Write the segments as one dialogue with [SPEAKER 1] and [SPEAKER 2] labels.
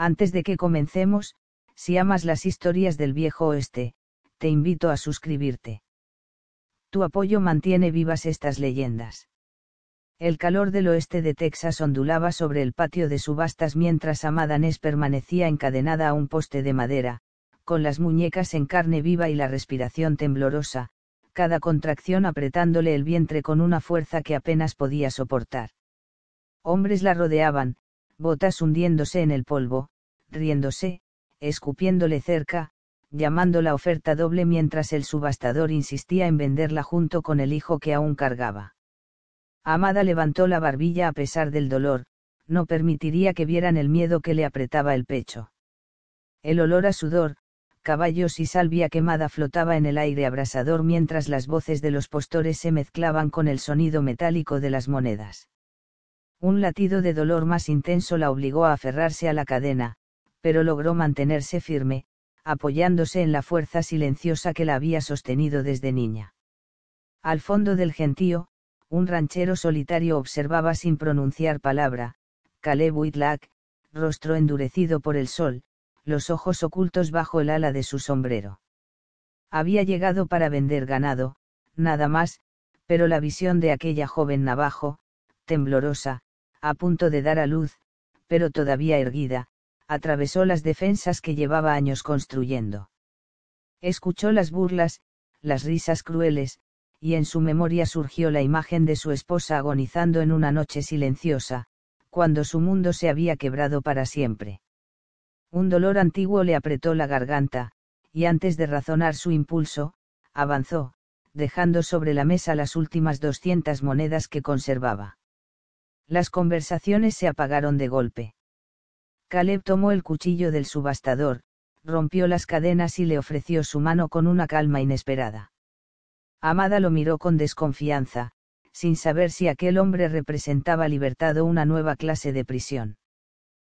[SPEAKER 1] Antes de que comencemos, si amas las historias del viejo oeste, te invito a suscribirte. Tu apoyo mantiene vivas estas leyendas. El calor del oeste de Texas ondulaba sobre el patio de subastas mientras Amada Ness permanecía encadenada a un poste de madera, con las muñecas en carne viva y la respiración temblorosa, cada contracción apretándole el vientre con una fuerza que apenas podía soportar. Hombres la rodeaban, botas hundiéndose en el polvo, riéndose, escupiéndole cerca, llamando la oferta doble mientras el subastador insistía en venderla junto con el hijo que aún cargaba. Amada levantó la barbilla a pesar del dolor, no permitiría que vieran el miedo que le apretaba el pecho. El olor a sudor, caballos y salvia quemada flotaba en el aire abrasador mientras las voces de los postores se mezclaban con el sonido metálico de las monedas. Un latido de dolor más intenso la obligó a aferrarse a la cadena, pero logró mantenerse firme, apoyándose en la fuerza silenciosa que la había sostenido desde niña. Al fondo del gentío, un ranchero solitario observaba sin pronunciar palabra, Caleb Whitlock, rostro endurecido por el sol, los ojos ocultos bajo el ala de su sombrero. Había llegado para vender ganado, nada más, pero la visión de aquella joven navajo, temblorosa, a punto de dar a luz, pero todavía erguida, atravesó las defensas que llevaba años construyendo. Escuchó las burlas, las risas crueles, y en su memoria surgió la imagen de su esposa agonizando en una noche silenciosa, cuando su mundo se había quebrado para siempre. Un dolor antiguo le apretó la garganta, y antes de razonar su impulso, avanzó, dejando sobre la mesa las últimas 200 monedas que conservaba. Las conversaciones se apagaron de golpe. Caleb tomó el cuchillo del subastador, rompió las cadenas y le ofreció su mano con una calma inesperada. Amada lo miró con desconfianza, sin saber si aquel hombre representaba libertad o una nueva clase de prisión.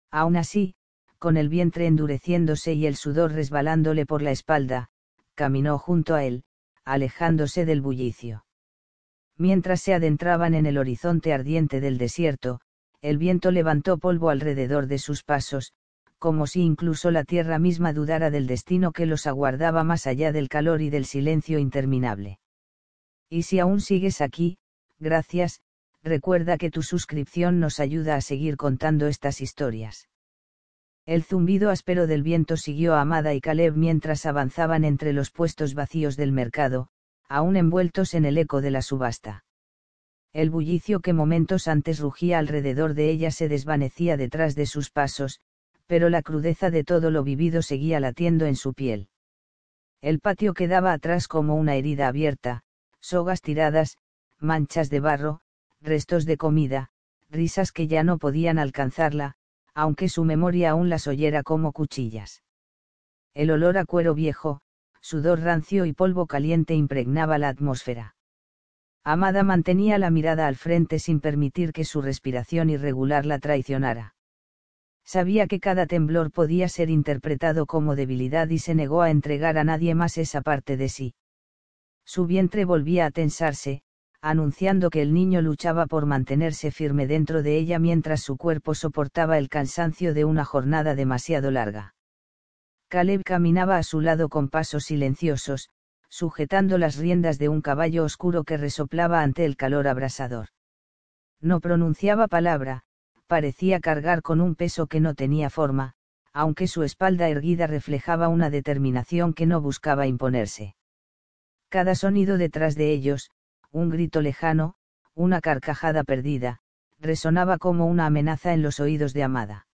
[SPEAKER 1] Aún así, con el vientre endureciéndose y el sudor resbalándole por la espalda, caminó junto a él, alejándose del bullicio. Mientras se adentraban en el horizonte ardiente del desierto, el viento levantó polvo alrededor de sus pasos, como si incluso la tierra misma dudara del destino que los aguardaba más allá del calor y del silencio interminable. Y si aún sigues aquí, gracias, recuerda que tu suscripción nos ayuda a seguir contando estas historias. El zumbido áspero del viento siguió a Amada y Caleb mientras avanzaban entre los puestos vacíos del mercado, aún envueltos en el eco de la subasta. El bullicio que momentos antes rugía alrededor de ella se desvanecía detrás de sus pasos, pero la crudeza de todo lo vivido seguía latiendo en su piel. El patio quedaba atrás como una herida abierta, sogas tiradas, manchas de barro, restos de comida, risas que ya no podían alcanzarla, aunque su memoria aún las oyera como cuchillas. El olor a cuero viejo, sudor rancio y polvo caliente impregnaba la atmósfera. Amada mantenía la mirada al frente sin permitir que su respiración irregular la traicionara. Sabía que cada temblor podía ser interpretado como debilidad y se negó a entregar a nadie más esa parte de sí. Su vientre volvía a tensarse, anunciando que el niño luchaba por mantenerse firme dentro de ella mientras su cuerpo soportaba el cansancio de una jornada demasiado larga. Caleb caminaba a su lado con pasos silenciosos, sujetando las riendas de un caballo oscuro que resoplaba ante el calor abrasador. No pronunciaba palabra, parecía cargar con un peso que no tenía forma, aunque su espalda erguida reflejaba una determinación que no buscaba imponerse. Cada sonido detrás de ellos, un grito lejano, una carcajada perdida, resonaba como una amenaza en los oídos de Amada.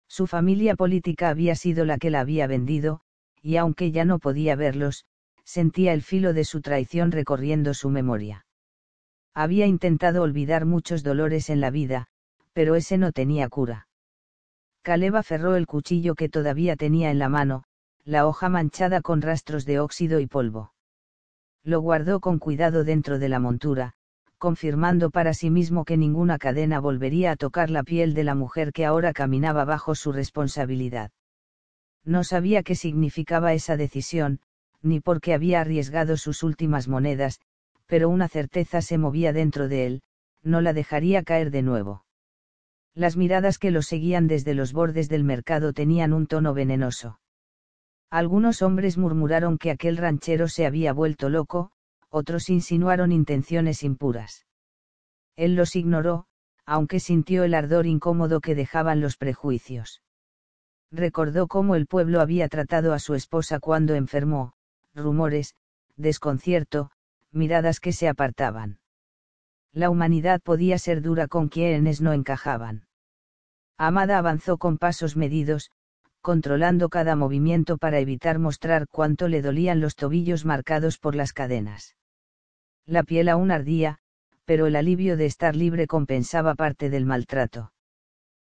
[SPEAKER 1] Su familia política había sido la que la había vendido, y aunque ya no podía verlos, sentía el filo de su traición recorriendo su memoria. Había intentado olvidar muchos dolores en la vida, pero ese no tenía cura. Caleb aferró el cuchillo que todavía tenía en la mano, la hoja manchada con rastros de óxido y polvo. Lo guardó con cuidado dentro de la montura, confirmando para sí mismo que ninguna cadena volvería a tocar la piel de la mujer que ahora caminaba bajo su responsabilidad. No sabía qué significaba esa decisión, ni por qué había arriesgado sus últimas monedas, pero una certeza se movía dentro de él, no la dejaría caer de nuevo. Las miradas que los seguían desde los bordes del mercado tenían un tono venenoso. Algunos hombres murmuraron que aquel ranchero se había vuelto loco, otros insinuaron intenciones impuras. Él los ignoró, aunque sintió el ardor incómodo que dejaban los prejuicios. Recordó cómo el pueblo había tratado a su esposa cuando enfermó, rumores, desconcierto, miradas que se apartaban. La humanidad podía ser dura con quienes no encajaban. Amada avanzó con pasos medidos, controlando cada movimiento para evitar mostrar cuánto le dolían los tobillos marcados por las cadenas. La piel aún ardía, pero el alivio de estar libre compensaba parte del maltrato.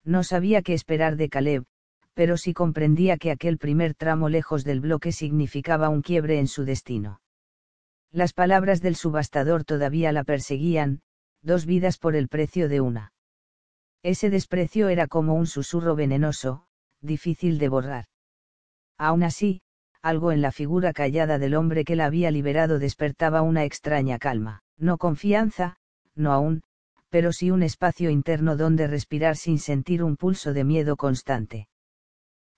[SPEAKER 1] No sabía qué esperar de Caleb, pero sí comprendía que aquel primer tramo lejos del bloque significaba un quiebre en su destino. Las palabras del subastador todavía la perseguían, 2 vidas por el precio de una. Ese desprecio era como un susurro venenoso, difícil de borrar. Aún así, algo en la figura callada del hombre que la había liberado despertaba una extraña calma, no confianza, no aún, pero sí un espacio interno donde respirar sin sentir un pulso de miedo constante.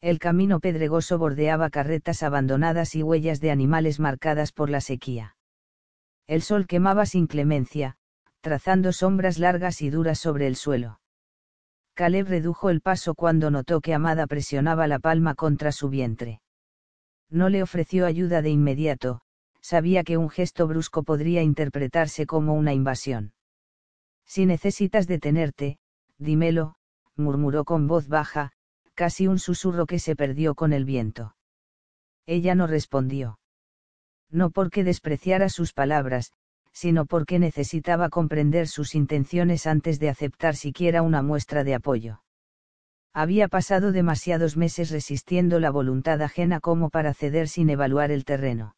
[SPEAKER 1] El camino pedregoso bordeaba carretas abandonadas y huellas de animales marcadas por la sequía. El sol quemaba sin clemencia, trazando sombras largas y duras sobre el suelo. Caleb redujo el paso cuando notó que Amada presionaba la palma contra su vientre. No le ofreció ayuda de inmediato, sabía que un gesto brusco podría interpretarse como una invasión. Si necesitas detenerte, dímelo, murmuró con voz baja, casi un susurro que se perdió con el viento. Ella no respondió. No porque despreciara sus palabras, sino porque necesitaba comprender sus intenciones antes de aceptar siquiera una muestra de apoyo. Había pasado demasiados meses resistiendo la voluntad ajena como para ceder sin evaluar el terreno.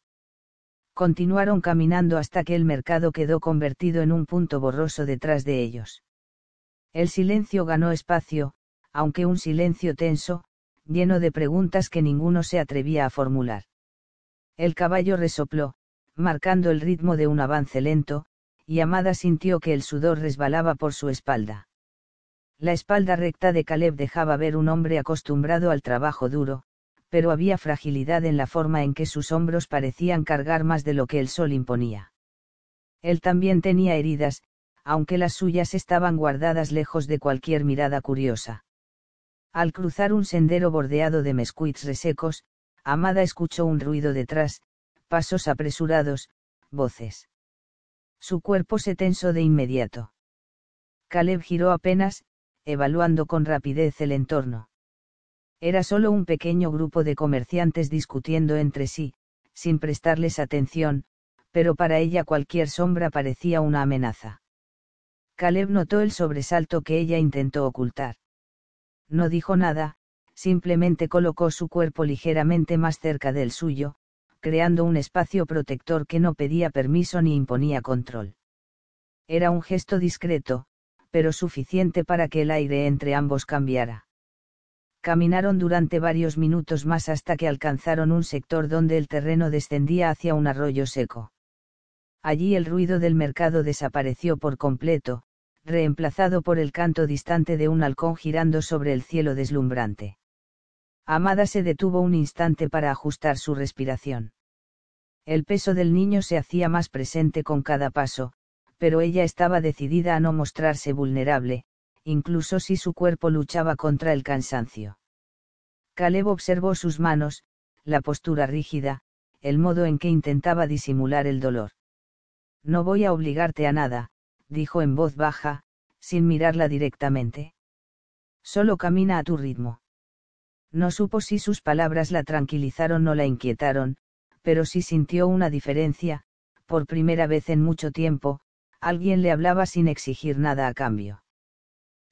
[SPEAKER 1] Continuaron caminando hasta que el mercado quedó convertido en un punto borroso detrás de ellos. El silencio ganó espacio, aunque un silencio tenso, lleno de preguntas que ninguno se atrevía a formular. El caballo resopló, marcando el ritmo de un avance lento, y Amada sintió que el sudor resbalaba por su espalda. La espalda recta de Caleb dejaba ver un hombre acostumbrado al trabajo duro, pero había fragilidad en la forma en que sus hombros parecían cargar más de lo que el sol imponía. Él también tenía heridas, aunque las suyas estaban guardadas lejos de cualquier mirada curiosa. Al cruzar un sendero bordeado de mezquites resecos, Amada escuchó un ruido detrás, pasos apresurados, voces. Su cuerpo se tensó de inmediato. Caleb giró apenas, evaluando con rapidez el entorno. Era solo un pequeño grupo de comerciantes discutiendo entre sí, sin prestarles atención, pero para ella cualquier sombra parecía una amenaza. Caleb notó el sobresalto que ella intentó ocultar. No dijo nada, simplemente colocó su cuerpo ligeramente más cerca del suyo, creando un espacio protector que no pedía permiso ni imponía control. Era un gesto discreto, pero suficiente para que el aire entre ambos cambiara. Caminaron durante varios minutos más hasta que alcanzaron un sector donde el terreno descendía hacia un arroyo seco. Allí el ruido del mercado desapareció por completo, reemplazado por el canto distante de un halcón girando sobre el cielo deslumbrante. Amada se detuvo un instante para ajustar su respiración. El peso del niño se hacía más presente con cada paso, pero ella estaba decidida a no mostrarse vulnerable, incluso si su cuerpo luchaba contra el cansancio. Caleb observó sus manos, la postura rígida, el modo en que intentaba disimular el dolor. No voy a obligarte a nada, dijo en voz baja, sin mirarla directamente. Solo camina a tu ritmo. No supo si sus palabras la tranquilizaron o la inquietaron, pero sí sintió una diferencia, por primera vez en mucho tiempo, alguien le hablaba sin exigir nada a cambio.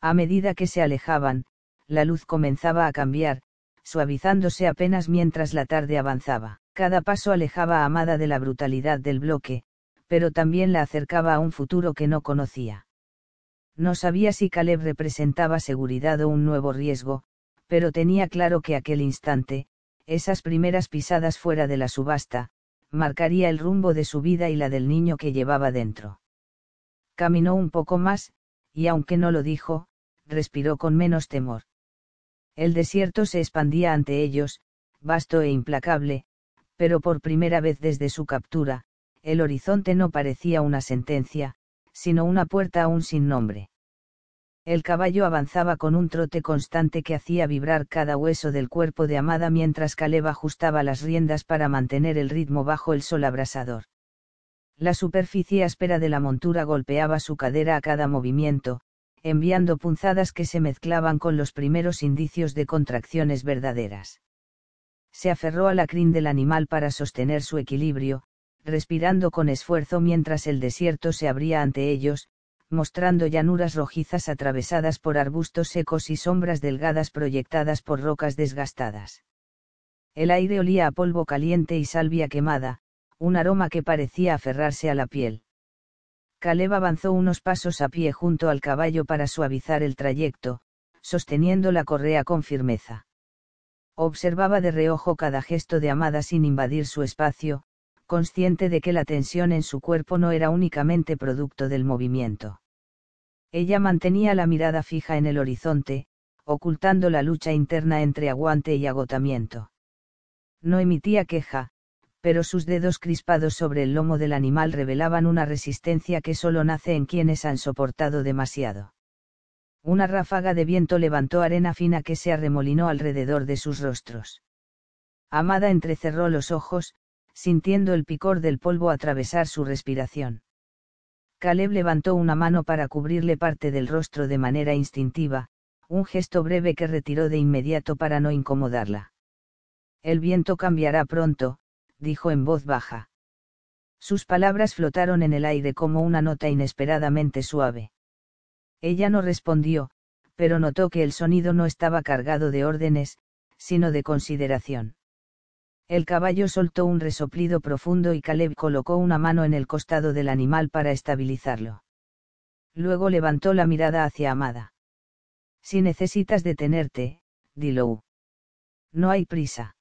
[SPEAKER 1] A medida que se alejaban, la luz comenzaba a cambiar, suavizándose apenas mientras la tarde avanzaba. Cada paso alejaba a Amada de la brutalidad del bloque, pero también la acercaba a un futuro que no conocía. No sabía si Caleb representaba seguridad o un nuevo riesgo, pero tenía claro que aquel instante, esas primeras pisadas fuera de la subasta, marcaría el rumbo de su vida y la del niño que llevaba dentro. Caminó un poco más, y aunque no lo dijo, respiró con menos temor. El desierto se expandía ante ellos, vasto e implacable, pero por primera vez desde su captura, el horizonte no parecía una sentencia, sino una puerta aún sin nombre. El caballo avanzaba con un trote constante que hacía vibrar cada hueso del cuerpo de Amada mientras Caleb ajustaba las riendas para mantener el ritmo bajo el sol abrasador. La superficie áspera de la montura golpeaba su cadera a cada movimiento, enviando punzadas que se mezclaban con los primeros indicios de contracciones verdaderas. Se aferró a la crin del animal para sostener su equilibrio, respirando con esfuerzo mientras el desierto se abría ante ellos, mostrando llanuras rojizas atravesadas por arbustos secos y sombras delgadas proyectadas por rocas desgastadas. El aire olía a polvo caliente y salvia quemada, un aroma que parecía aferrarse a la piel. Caleb avanzó unos pasos a pie junto al caballo para suavizar el trayecto, sosteniendo la correa con firmeza. Observaba de reojo cada gesto de Amada sin invadir su espacio, consciente de que la tensión en su cuerpo no era únicamente producto del movimiento. Ella mantenía la mirada fija en el horizonte, ocultando la lucha interna entre aguante y agotamiento. No emitía queja, pero sus dedos crispados sobre el lomo del animal revelaban una resistencia que solo nace en quienes han soportado demasiado. Una ráfaga de viento levantó arena fina que se arremolinó alrededor de sus rostros. Amada entrecerró los ojos, sintiendo el picor del polvo atravesar su respiración. Caleb levantó una mano para cubrirle parte del rostro de manera instintiva, un gesto breve que retiró de inmediato para no incomodarla. El viento cambiará pronto, dijo en voz baja. Sus palabras flotaron en el aire como una nota inesperadamente suave. Ella no respondió, pero notó que el sonido no estaba cargado de órdenes, sino de consideración. El caballo soltó un resoplido profundo y Caleb colocó una mano en el costado del animal para estabilizarlo. Luego levantó la mirada hacia Amada. Si necesitas detenerte, dilo. No hay prisa.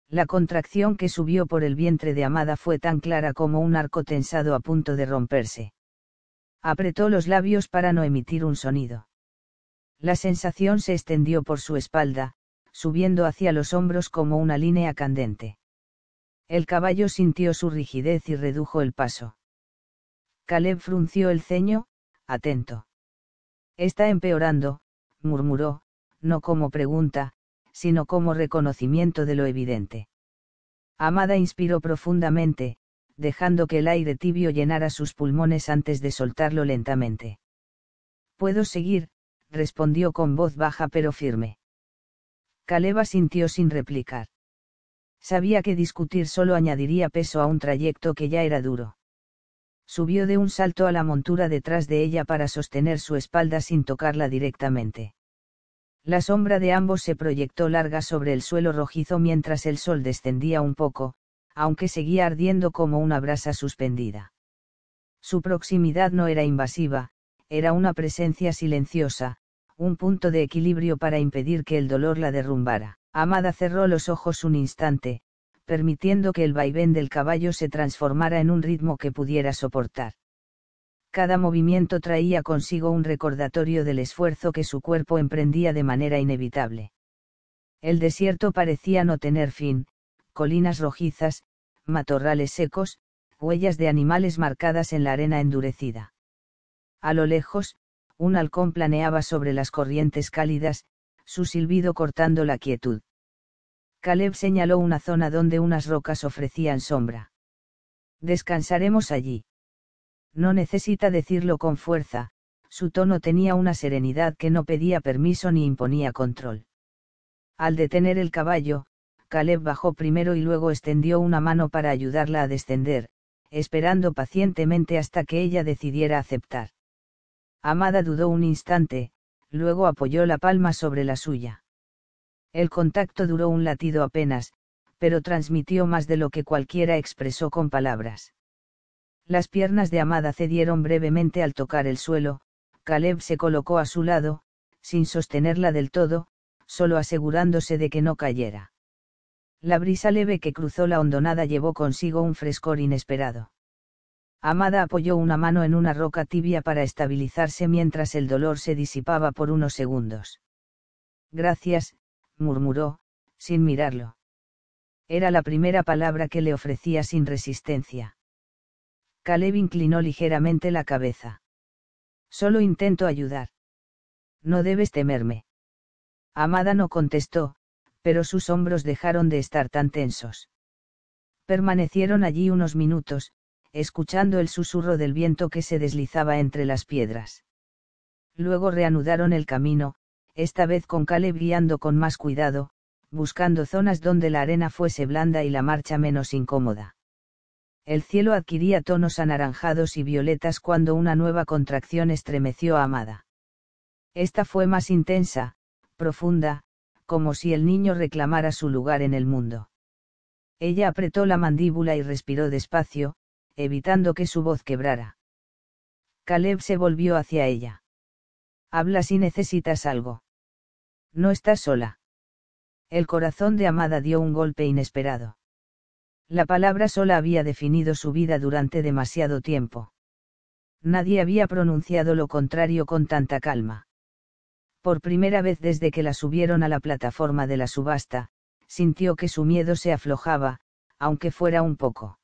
[SPEAKER 1] La contracción que subió por el vientre de Amada fue tan clara como un arco tensado a punto de romperse. Apretó los labios para no emitir un sonido. La sensación se extendió por su espalda, subiendo hacia los hombros como una línea candente. El caballo sintió su rigidez y redujo el paso. Caleb frunció el ceño, atento. Está empeorando, murmuró, no como pregunta, sino como reconocimiento de lo evidente. Amada inspiró profundamente, dejando que el aire tibio llenara sus pulmones antes de soltarlo lentamente. Puedo seguir, respondió con voz baja pero firme. Caleb asintió sin replicar. Sabía que discutir solo añadiría peso a un trayecto que ya era duro. Subió de un salto a la montura detrás de ella para sostener su espalda sin tocarla directamente. La sombra de ambos se proyectó larga sobre el suelo rojizo mientras el sol descendía un poco, aunque seguía ardiendo como una brasa suspendida. Su proximidad no era invasiva, era una presencia silenciosa, un punto de equilibrio para impedir que el dolor la derrumbara. Amada cerró los ojos un instante, permitiendo que el vaivén del caballo se transformara en un ritmo que pudiera soportar. Cada movimiento traía consigo un recordatorio del esfuerzo que su cuerpo emprendía de manera inevitable. El desierto parecía no tener fin, colinas rojizas, matorrales secos, huellas de animales marcadas en la arena endurecida. A lo lejos, un halcón planeaba sobre las corrientes cálidas, su silbido cortando la quietud. Caleb señaló una zona donde unas rocas ofrecían sombra. Descansaremos allí. No necesita decirlo con fuerza, su tono tenía una serenidad que no pedía permiso ni imponía control. Al detener el caballo, Caleb bajó primero y luego extendió una mano para ayudarla a descender, esperando pacientemente hasta que ella decidiera aceptar. Amada dudó un instante, luego apoyó la palma sobre la suya. El contacto duró un latido apenas, pero transmitió más de lo que cualquiera expresó con palabras. Las piernas de Amada cedieron brevemente al tocar el suelo, Caleb se colocó a su lado, sin sostenerla del todo, solo asegurándose de que no cayera. La brisa leve que cruzó la hondonada llevó consigo un frescor inesperado. Amada apoyó una mano en una roca tibia para estabilizarse mientras el dolor se disipaba por unos segundos. Gracias, murmuró, sin mirarlo. Era la primera palabra que le ofrecía sin resistencia. Caleb inclinó ligeramente la cabeza. Solo intento ayudar. No debes temerme. Amada no contestó, pero sus hombros dejaron de estar tan tensos. Permanecieron allí unos minutos, escuchando el susurro del viento que se deslizaba entre las piedras. Luego reanudaron el camino, esta vez con Caleb guiando con más cuidado, buscando zonas donde la arena fuese blanda y la marcha menos incómoda. El cielo adquiría tonos anaranjados y violetas cuando una nueva contracción estremeció a Amada. Esta fue más intensa, profunda, como si el niño reclamara su lugar en el mundo. Ella apretó la mandíbula y respiró despacio, evitando que su voz quebrara. Caleb se volvió hacia ella. Habla si necesitas algo. No estás sola. El corazón de Amada dio un golpe inesperado. La palabra sola había definido su vida durante demasiado tiempo. Nadie había pronunciado lo contrario con tanta calma. Por primera vez desde que la subieron a la plataforma de la subasta, sintió que su miedo se aflojaba, aunque fuera un poco.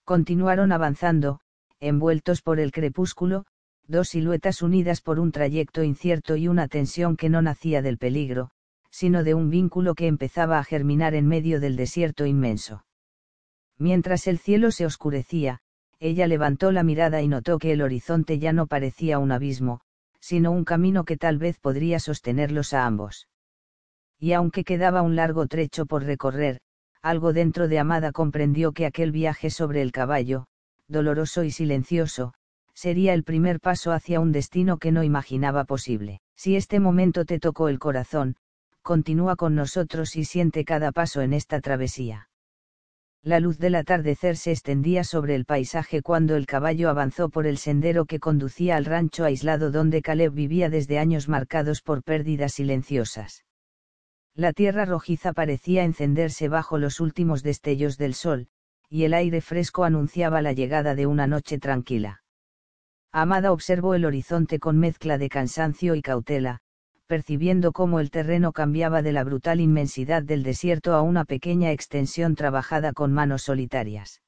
[SPEAKER 1] Continuaron avanzando, envueltos por el crepúsculo, dos siluetas unidas por un trayecto incierto y una tensión que no nacía del peligro, sino de un vínculo que empezaba a germinar en medio del desierto inmenso. Mientras el cielo se oscurecía, ella levantó la mirada y notó que el horizonte ya no parecía un abismo, sino un camino que tal vez podría sostenerlos a ambos. Y aunque quedaba un largo trecho por recorrer, algo dentro de Amada comprendió que aquel viaje sobre el caballo, doloroso y silencioso, sería el primer paso hacia un destino que no imaginaba posible. Si este momento te tocó el corazón, continúa con nosotros y siente cada paso en esta travesía. La luz del atardecer se extendía sobre el paisaje cuando el caballo avanzó por el sendero que conducía al rancho aislado donde Caleb vivía desde años marcados por pérdidas silenciosas. La tierra rojiza parecía encenderse bajo los últimos destellos del sol, y el aire fresco anunciaba la llegada de una noche tranquila. Amada observó el horizonte con mezcla de cansancio y cautela, percibiendo cómo el terreno cambiaba de la brutal inmensidad del desierto a una pequeña extensión trabajada con manos solitarias.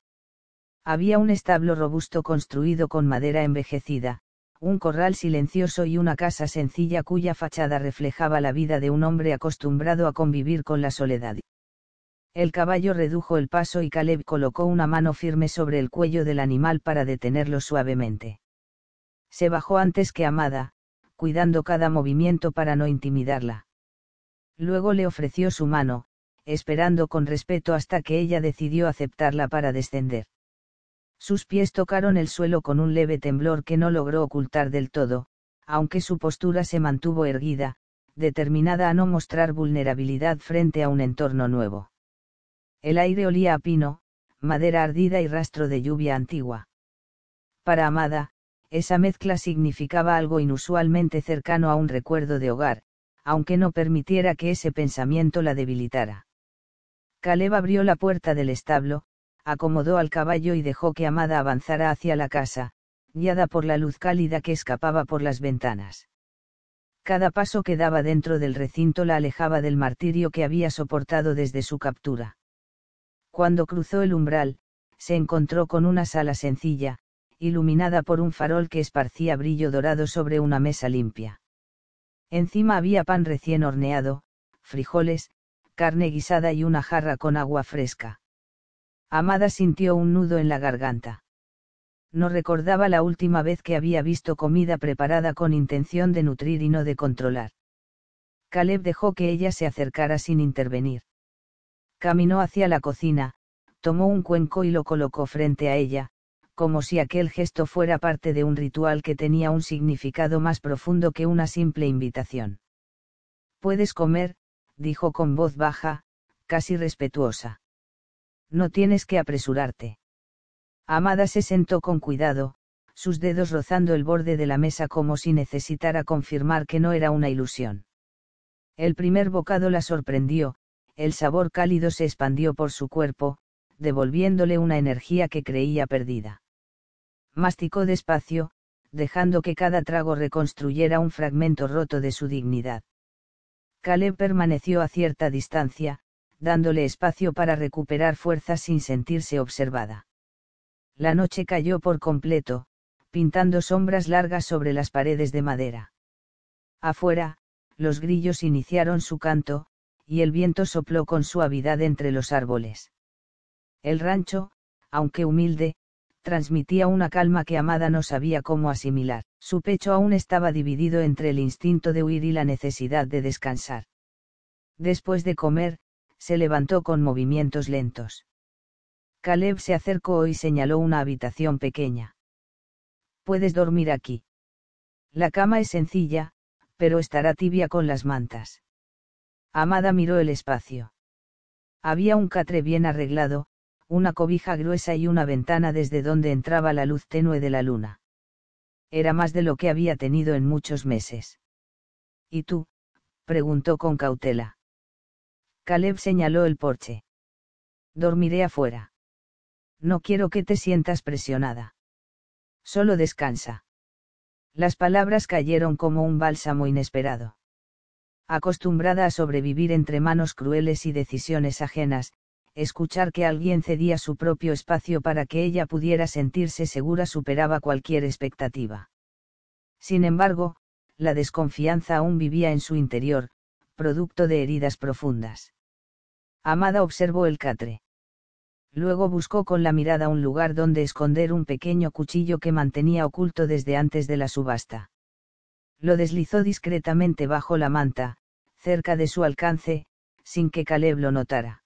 [SPEAKER 1] Había un establo robusto construido con madera envejecida, un corral silencioso y una casa sencilla cuya fachada reflejaba la vida de un hombre acostumbrado a convivir con la soledad. El caballo redujo el paso y Caleb colocó una mano firme sobre el cuello del animal para detenerlo suavemente. Se bajó antes que Amada, cuidando cada movimiento para no intimidarla. Luego le ofreció su mano, esperando con respeto hasta que ella decidió aceptarla para descender. Sus pies tocaron el suelo con un leve temblor que no logró ocultar del todo, aunque su postura se mantuvo erguida, determinada a no mostrar vulnerabilidad frente a un entorno nuevo. El aire olía a pino, madera ardida y rastro de lluvia antigua. Para Amada, esa mezcla significaba algo inusualmente cercano a un recuerdo de hogar, aunque no permitiera que ese pensamiento la debilitara. Caleb abrió la puerta del establo, acomodó al caballo y dejó que Amada avanzara hacia la casa, guiada por la luz cálida que escapaba por las ventanas. Cada paso que daba dentro del recinto la alejaba del martirio que había soportado desde su captura. Cuando cruzó el umbral, se encontró con una sala sencilla, iluminada por un farol que esparcía brillo dorado sobre una mesa limpia. Encima había pan recién horneado, frijoles, carne guisada y una jarra con agua fresca. Amada sintió un nudo en la garganta. No recordaba la última vez que había visto comida preparada con intención de nutrir y no de controlar. Caleb dejó que ella se acercara sin intervenir. Caminó hacia la cocina, tomó un cuenco y lo colocó frente a ella, como si aquel gesto fuera parte de un ritual que tenía un significado más profundo que una simple invitación. Puedes comer, dijo con voz baja, casi respetuosa. No tienes que apresurarte. Amada se sentó con cuidado, sus dedos rozando el borde de la mesa como si necesitara confirmar que no era una ilusión. El primer bocado la sorprendió, el sabor cálido se expandió por su cuerpo, devolviéndole una energía que creía perdida. Masticó despacio, dejando que cada trago reconstruyera un fragmento roto de su dignidad. Caleb permaneció a cierta distancia, dándole espacio para recuperar fuerzas sin sentirse observada. La noche cayó por completo, pintando sombras largas sobre las paredes de madera. Afuera, los grillos iniciaron su canto, y el viento sopló con suavidad entre los árboles. El rancho, aunque humilde, transmitía una calma que Amada no sabía cómo asimilar. Su pecho aún estaba dividido entre el instinto de huir y la necesidad de descansar. Después de comer, se levantó con movimientos lentos. Caleb se acercó y señaló una habitación pequeña. «Puedes dormir aquí. La cama es sencilla, pero estará tibia con las mantas». Amada miró el espacio. Había un catre bien arreglado, una cobija gruesa y una ventana desde donde entraba la luz tenue de la luna. Era más de lo que había tenido en muchos meses. «¿Y tú?», preguntó con cautela. Caleb señaló el porche. «Dormiré afuera. No quiero que te sientas presionada. Solo descansa». Las palabras cayeron como un bálsamo inesperado. Acostumbrada a sobrevivir entre manos crueles y decisiones ajenas, escuchar que alguien cedía su propio espacio para que ella pudiera sentirse segura superaba cualquier expectativa. Sin embargo, la desconfianza aún vivía en su interior, producto de heridas profundas. Amada observó el catre. Luego buscó con la mirada un lugar donde esconder un pequeño cuchillo que mantenía oculto desde antes de la subasta. Lo deslizó discretamente bajo la manta, cerca de su alcance, sin que Caleb lo notara.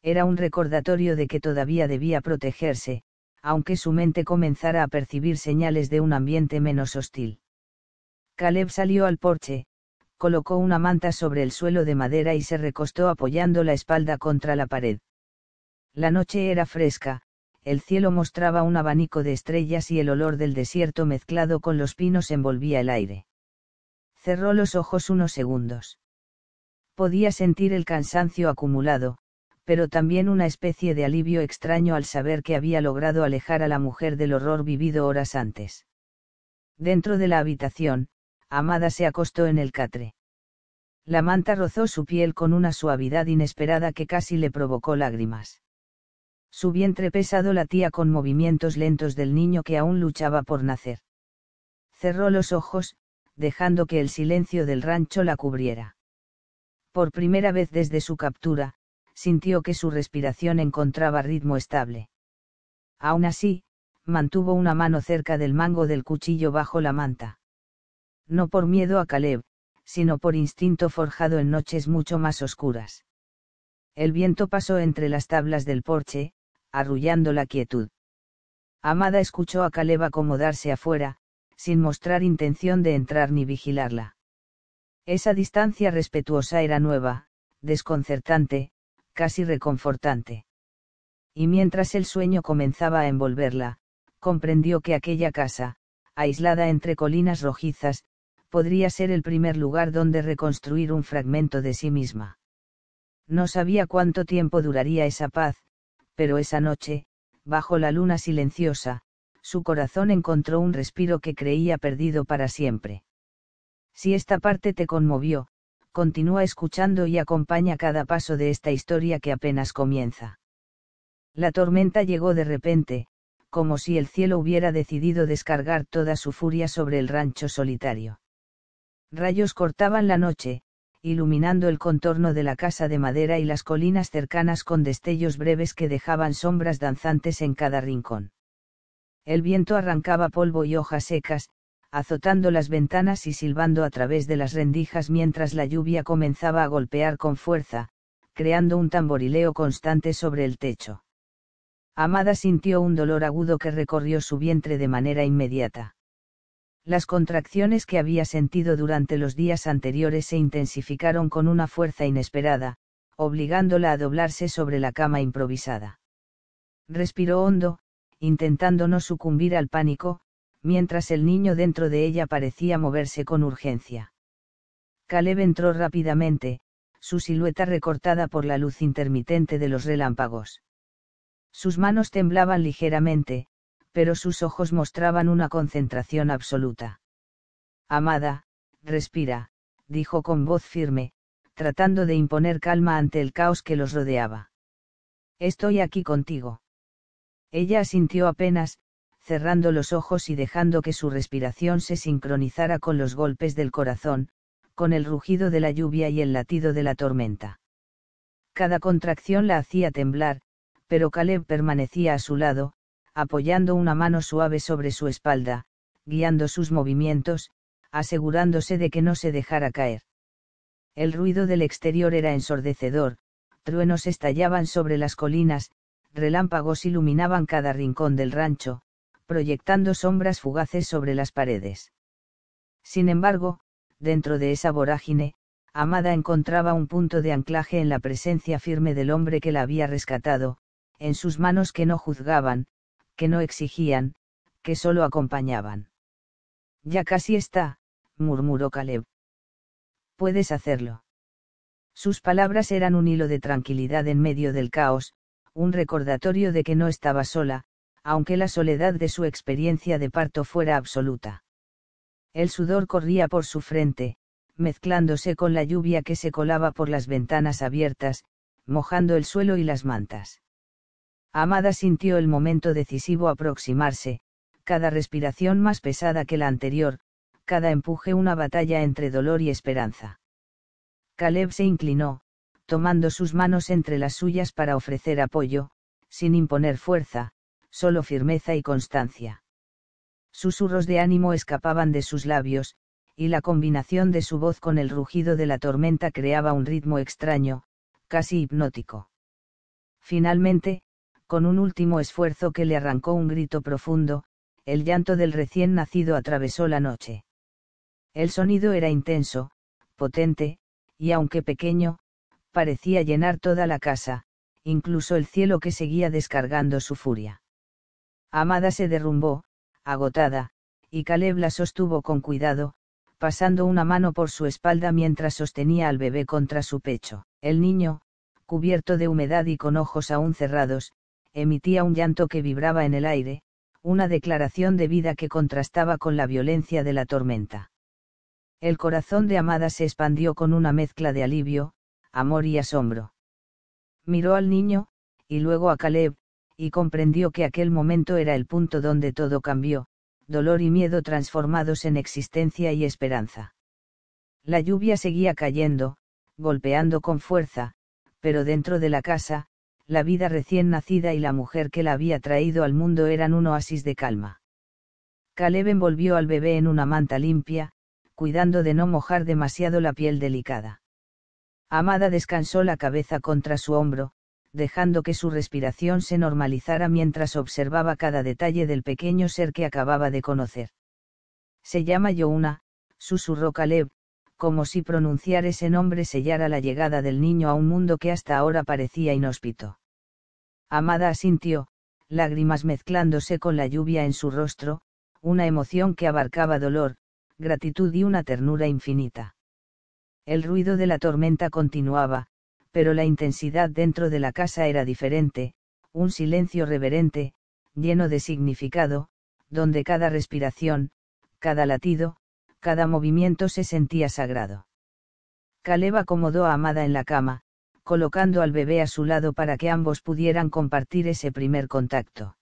[SPEAKER 1] Era un recordatorio de que todavía debía protegerse, aunque su mente comenzara a percibir señales de un ambiente menos hostil. Caleb salió al porche, colocó una manta sobre el suelo de madera y se recostó apoyando la espalda contra la pared. La noche era fresca, el cielo mostraba un abanico de estrellas y el olor del desierto mezclado con los pinos envolvía el aire. Cerró los ojos unos segundos. Podía sentir el cansancio acumulado, pero también una especie de alivio extraño al saber que había logrado alejar a la mujer del horror vivido horas antes. Dentro de la habitación, Amada se acostó en el catre. La manta rozó su piel con una suavidad inesperada que casi le provocó lágrimas. Su vientre pesado latía con movimientos lentos del niño que aún luchaba por nacer. Cerró los ojos, dejando que el silencio del rancho la cubriera. Por primera vez desde su captura, sintió que su respiración encontraba ritmo estable. Aún así, mantuvo una mano cerca del mango del cuchillo bajo la manta. No por miedo a Caleb, sino por instinto forjado en noches mucho más oscuras. El viento pasó entre las tablas del porche, arrullando la quietud. Amada escuchó a Caleb acomodarse afuera, sin mostrar intención de entrar ni vigilarla. Esa distancia respetuosa era nueva, desconcertante, casi reconfortante. Y mientras el sueño comenzaba a envolverla, comprendió que aquella casa, aislada entre colinas rojizas, podría ser el primer lugar donde reconstruir un fragmento de sí misma. No sabía cuánto tiempo duraría esa paz, pero esa noche, bajo la luna silenciosa, su corazón encontró un respiro que creía perdido para siempre. Si esta parte te conmovió, continúa escuchando y acompaña cada paso de esta historia que apenas comienza. La tormenta llegó de repente, como si el cielo hubiera decidido descargar toda su furia sobre el rancho solitario. Rayos cortaban la noche, iluminando el contorno de la casa de madera y las colinas cercanas con destellos breves que dejaban sombras danzantes en cada rincón. El viento arrancaba polvo y hojas secas, azotando las ventanas y silbando a través de las rendijas mientras la lluvia comenzaba a golpear con fuerza, creando un tamborileo constante sobre el techo. Amada sintió un dolor agudo que recorrió su vientre de manera inmediata. Las contracciones que había sentido durante los días anteriores se intensificaron con una fuerza inesperada, obligándola a doblarse sobre la cama improvisada. Respiró hondo, intentando no sucumbir al pánico, mientras el niño dentro de ella parecía moverse con urgencia. Caleb entró rápidamente, su silueta recortada por la luz intermitente de los relámpagos. Sus manos temblaban ligeramente, pero sus ojos mostraban una concentración absoluta. Amada, respira, dijo con voz firme, tratando de imponer calma ante el caos que los rodeaba. Estoy aquí contigo. Ella asintió apenas, cerrando los ojos y dejando que su respiración se sincronizara con los golpes del corazón, con el rugido de la lluvia y el latido de la tormenta. Cada contracción la hacía temblar, pero Caleb permanecía a su lado, apoyando una mano suave sobre su espalda, guiando sus movimientos, asegurándose de que no se dejara caer. El ruido del exterior era ensordecedor, truenos estallaban sobre las colinas, relámpagos iluminaban cada rincón del rancho, proyectando sombras fugaces sobre las paredes. Sin embargo, dentro de esa vorágine, Amada encontraba un punto de anclaje en la presencia firme del hombre que la había rescatado, en sus manos que no juzgaban, que no exigían, que solo acompañaban. Ya casi está, murmuró Caleb. Puedes hacerlo. Sus palabras eran un hilo de tranquilidad en medio del caos, un recordatorio de que no estaba sola, aunque la soledad de su experiencia de parto fuera absoluta. El sudor corría por su frente, mezclándose con la lluvia que se colaba por las ventanas abiertas, mojando el suelo y las mantas. Amada sintió el momento decisivo aproximarse, cada respiración más pesada que la anterior, cada empuje una batalla entre dolor y esperanza. Caleb se inclinó, tomando sus manos entre las suyas para ofrecer apoyo, sin imponer fuerza, solo firmeza y constancia. Susurros de ánimo escapaban de sus labios, y la combinación de su voz con el rugido de la tormenta creaba un ritmo extraño, casi hipnótico. Finalmente, con un último esfuerzo que le arrancó un grito profundo, el llanto del recién nacido atravesó la noche. El sonido era intenso, potente, y aunque pequeño, parecía llenar toda la casa, incluso el cielo que seguía descargando su furia. Amada se derrumbó, agotada, y Caleb la sostuvo con cuidado, pasando una mano por su espalda mientras sostenía al bebé contra su pecho. El niño, cubierto de humedad y con ojos aún cerrados, emitía un llanto que vibraba en el aire, una declaración de vida que contrastaba con la violencia de la tormenta. El corazón de Amada se expandió con una mezcla de alivio, amor y asombro. Miró al niño, y luego a Caleb, y comprendió que aquel momento era el punto donde todo cambió, dolor y miedo transformados en existencia y esperanza. La lluvia seguía cayendo, golpeando con fuerza, pero dentro de la casa, la vida recién nacida y la mujer que la había traído al mundo eran un oasis de calma. Caleb envolvió al bebé en una manta limpia, cuidando de no mojar demasiado la piel delicada. Amada descansó la cabeza contra su hombro, dejando que su respiración se normalizara mientras observaba cada detalle del pequeño ser que acababa de conocer. Se llama Youna, susurró Caleb, como si pronunciar ese nombre sellara la llegada del niño a un mundo que hasta ahora parecía inhóspito. Amada asintió, lágrimas mezclándose con la lluvia en su rostro, una emoción que abarcaba dolor, gratitud y una ternura infinita. El ruido de la tormenta continuaba, pero la intensidad dentro de la casa era diferente, un silencio reverente, lleno de significado, donde cada respiración, cada latido, cada movimiento se sentía sagrado. Caleb acomodó a Amada en la cama, colocando al bebé a su lado para que ambos pudieran compartir ese primer contacto.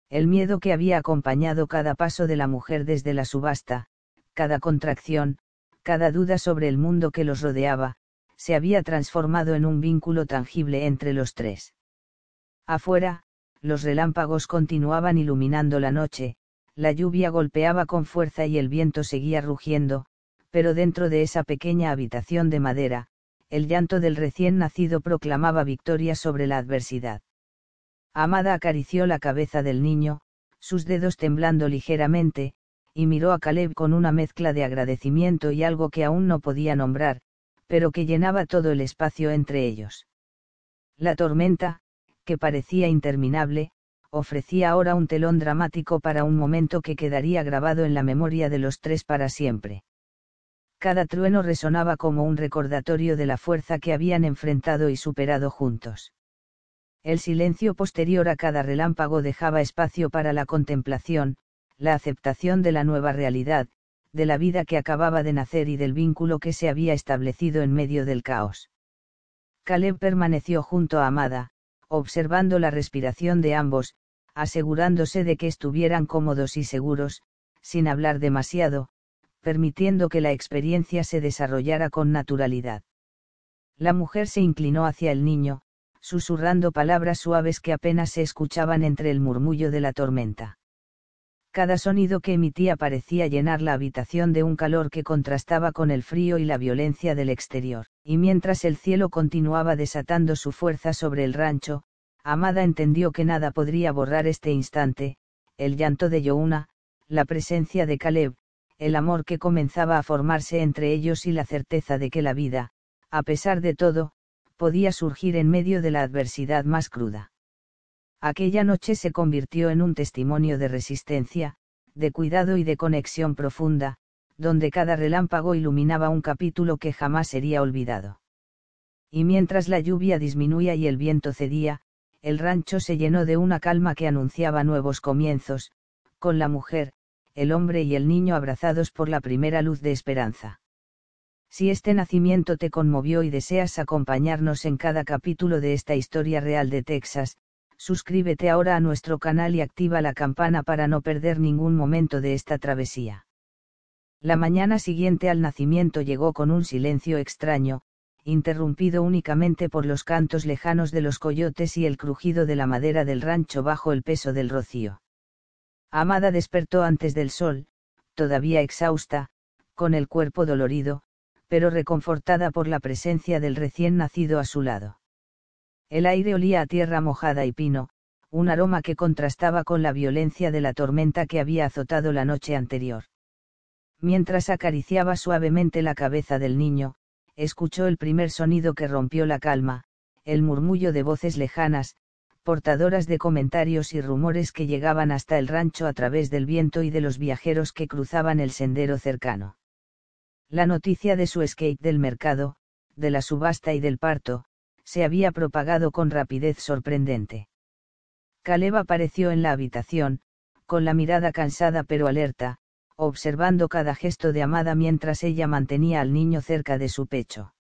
[SPEAKER 1] El miedo que había acompañado cada paso de la mujer desde la subasta, cada contracción, cada duda sobre el mundo que los rodeaba, se había transformado en un vínculo tangible entre los tres. Afuera, los relámpagos continuaban iluminando la noche, la lluvia golpeaba con fuerza y el viento seguía rugiendo, pero dentro de esa pequeña habitación de madera, el llanto del recién nacido proclamaba victoria sobre la adversidad. Amada acarició la cabeza del niño, sus dedos temblando ligeramente, y miró a Caleb con una mezcla de agradecimiento y algo que aún no podía nombrar, pero que llenaba todo el espacio entre ellos. La tormenta, que parecía interminable, ofrecía ahora un telón dramático para un momento que quedaría grabado en la memoria de los tres para siempre. Cada trueno resonaba como un recordatorio de la fuerza que habían enfrentado y superado juntos. El silencio posterior a cada relámpago dejaba espacio para la contemplación, la aceptación de la nueva realidad, de la vida que acababa de nacer y del vínculo que se había establecido en medio del caos. Caleb permaneció junto a Amada, observando la respiración de ambos, asegurándose de que estuvieran cómodos y seguros, sin hablar demasiado, permitiendo que la experiencia se desarrollara con naturalidad. La mujer se inclinó hacia el niño, susurrando palabras suaves que apenas se escuchaban entre el murmullo de la tormenta. Cada sonido que emitía parecía llenar la habitación de un calor que contrastaba con el frío y la violencia del exterior, y mientras el cielo continuaba desatando su fuerza sobre el rancho, Amada entendió que nada podría borrar este instante, el llanto de Youna, la presencia de Caleb, el amor que comenzaba a formarse entre ellos y la certeza de que la vida, a pesar de todo, podía surgir en medio de la adversidad más cruda. Aquella noche se convirtió en un testimonio de resistencia, de cuidado y de conexión profunda, donde cada relámpago iluminaba un capítulo que jamás sería olvidado. Y mientras la lluvia disminuía y el viento cedía, el rancho se llenó de una calma que anunciaba nuevos comienzos, con la mujer, el hombre y el niño abrazados por la primera luz de esperanza. Si este nacimiento te conmovió y deseas acompañarnos en cada capítulo de esta historia real de Texas, suscríbete ahora a nuestro canal y activa la campana para no perder ningún momento de esta travesía. La mañana siguiente al nacimiento llegó con un silencio extraño, interrumpido únicamente por los cantos lejanos de los coyotes y el crujido de la madera del rancho bajo el peso del rocío. Amada despertó antes del sol, todavía exhausta, con el cuerpo dolorido, pero reconfortada por la presencia del recién nacido a su lado. El aire olía a tierra mojada y pino, un aroma que contrastaba con la violencia de la tormenta que había azotado la noche anterior. Mientras acariciaba suavemente la cabeza del niño, escuchó el primer sonido que rompió la calma, el murmullo de voces lejanas, portadoras de comentarios y rumores que llegaban hasta el rancho a través del viento y de los viajeros que cruzaban el sendero cercano. La noticia de su escape del mercado, de la subasta y del parto, se había propagado con rapidez sorprendente. Caleb apareció en la habitación, con la mirada cansada pero alerta, observando cada gesto de Amada mientras ella mantenía al niño cerca de su pecho.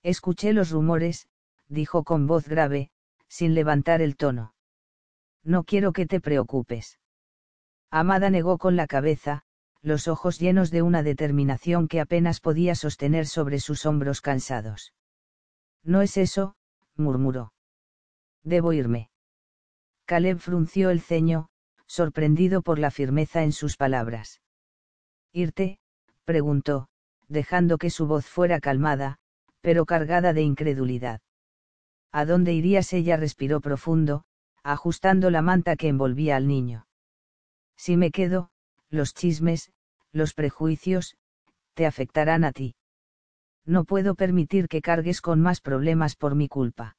[SPEAKER 1] Escuché los rumores, dijo con voz grave, sin levantar el tono. No quiero que te preocupes. Amada negó con la cabeza, los ojos llenos de una determinación que apenas podía sostener sobre sus hombros cansados. No es eso, murmuró. Debo irme. Caleb frunció el ceño, sorprendido por la firmeza en sus palabras. ¿Irte?, preguntó, dejando que su voz fuera calmada, pero cargada de incredulidad. ¿A dónde irías? Ella respiró profundo, ajustando la manta que envolvía al niño. Si me quedo, los chismes, los prejuicios, te afectarán a ti. No puedo permitir que cargues con más problemas por mi culpa.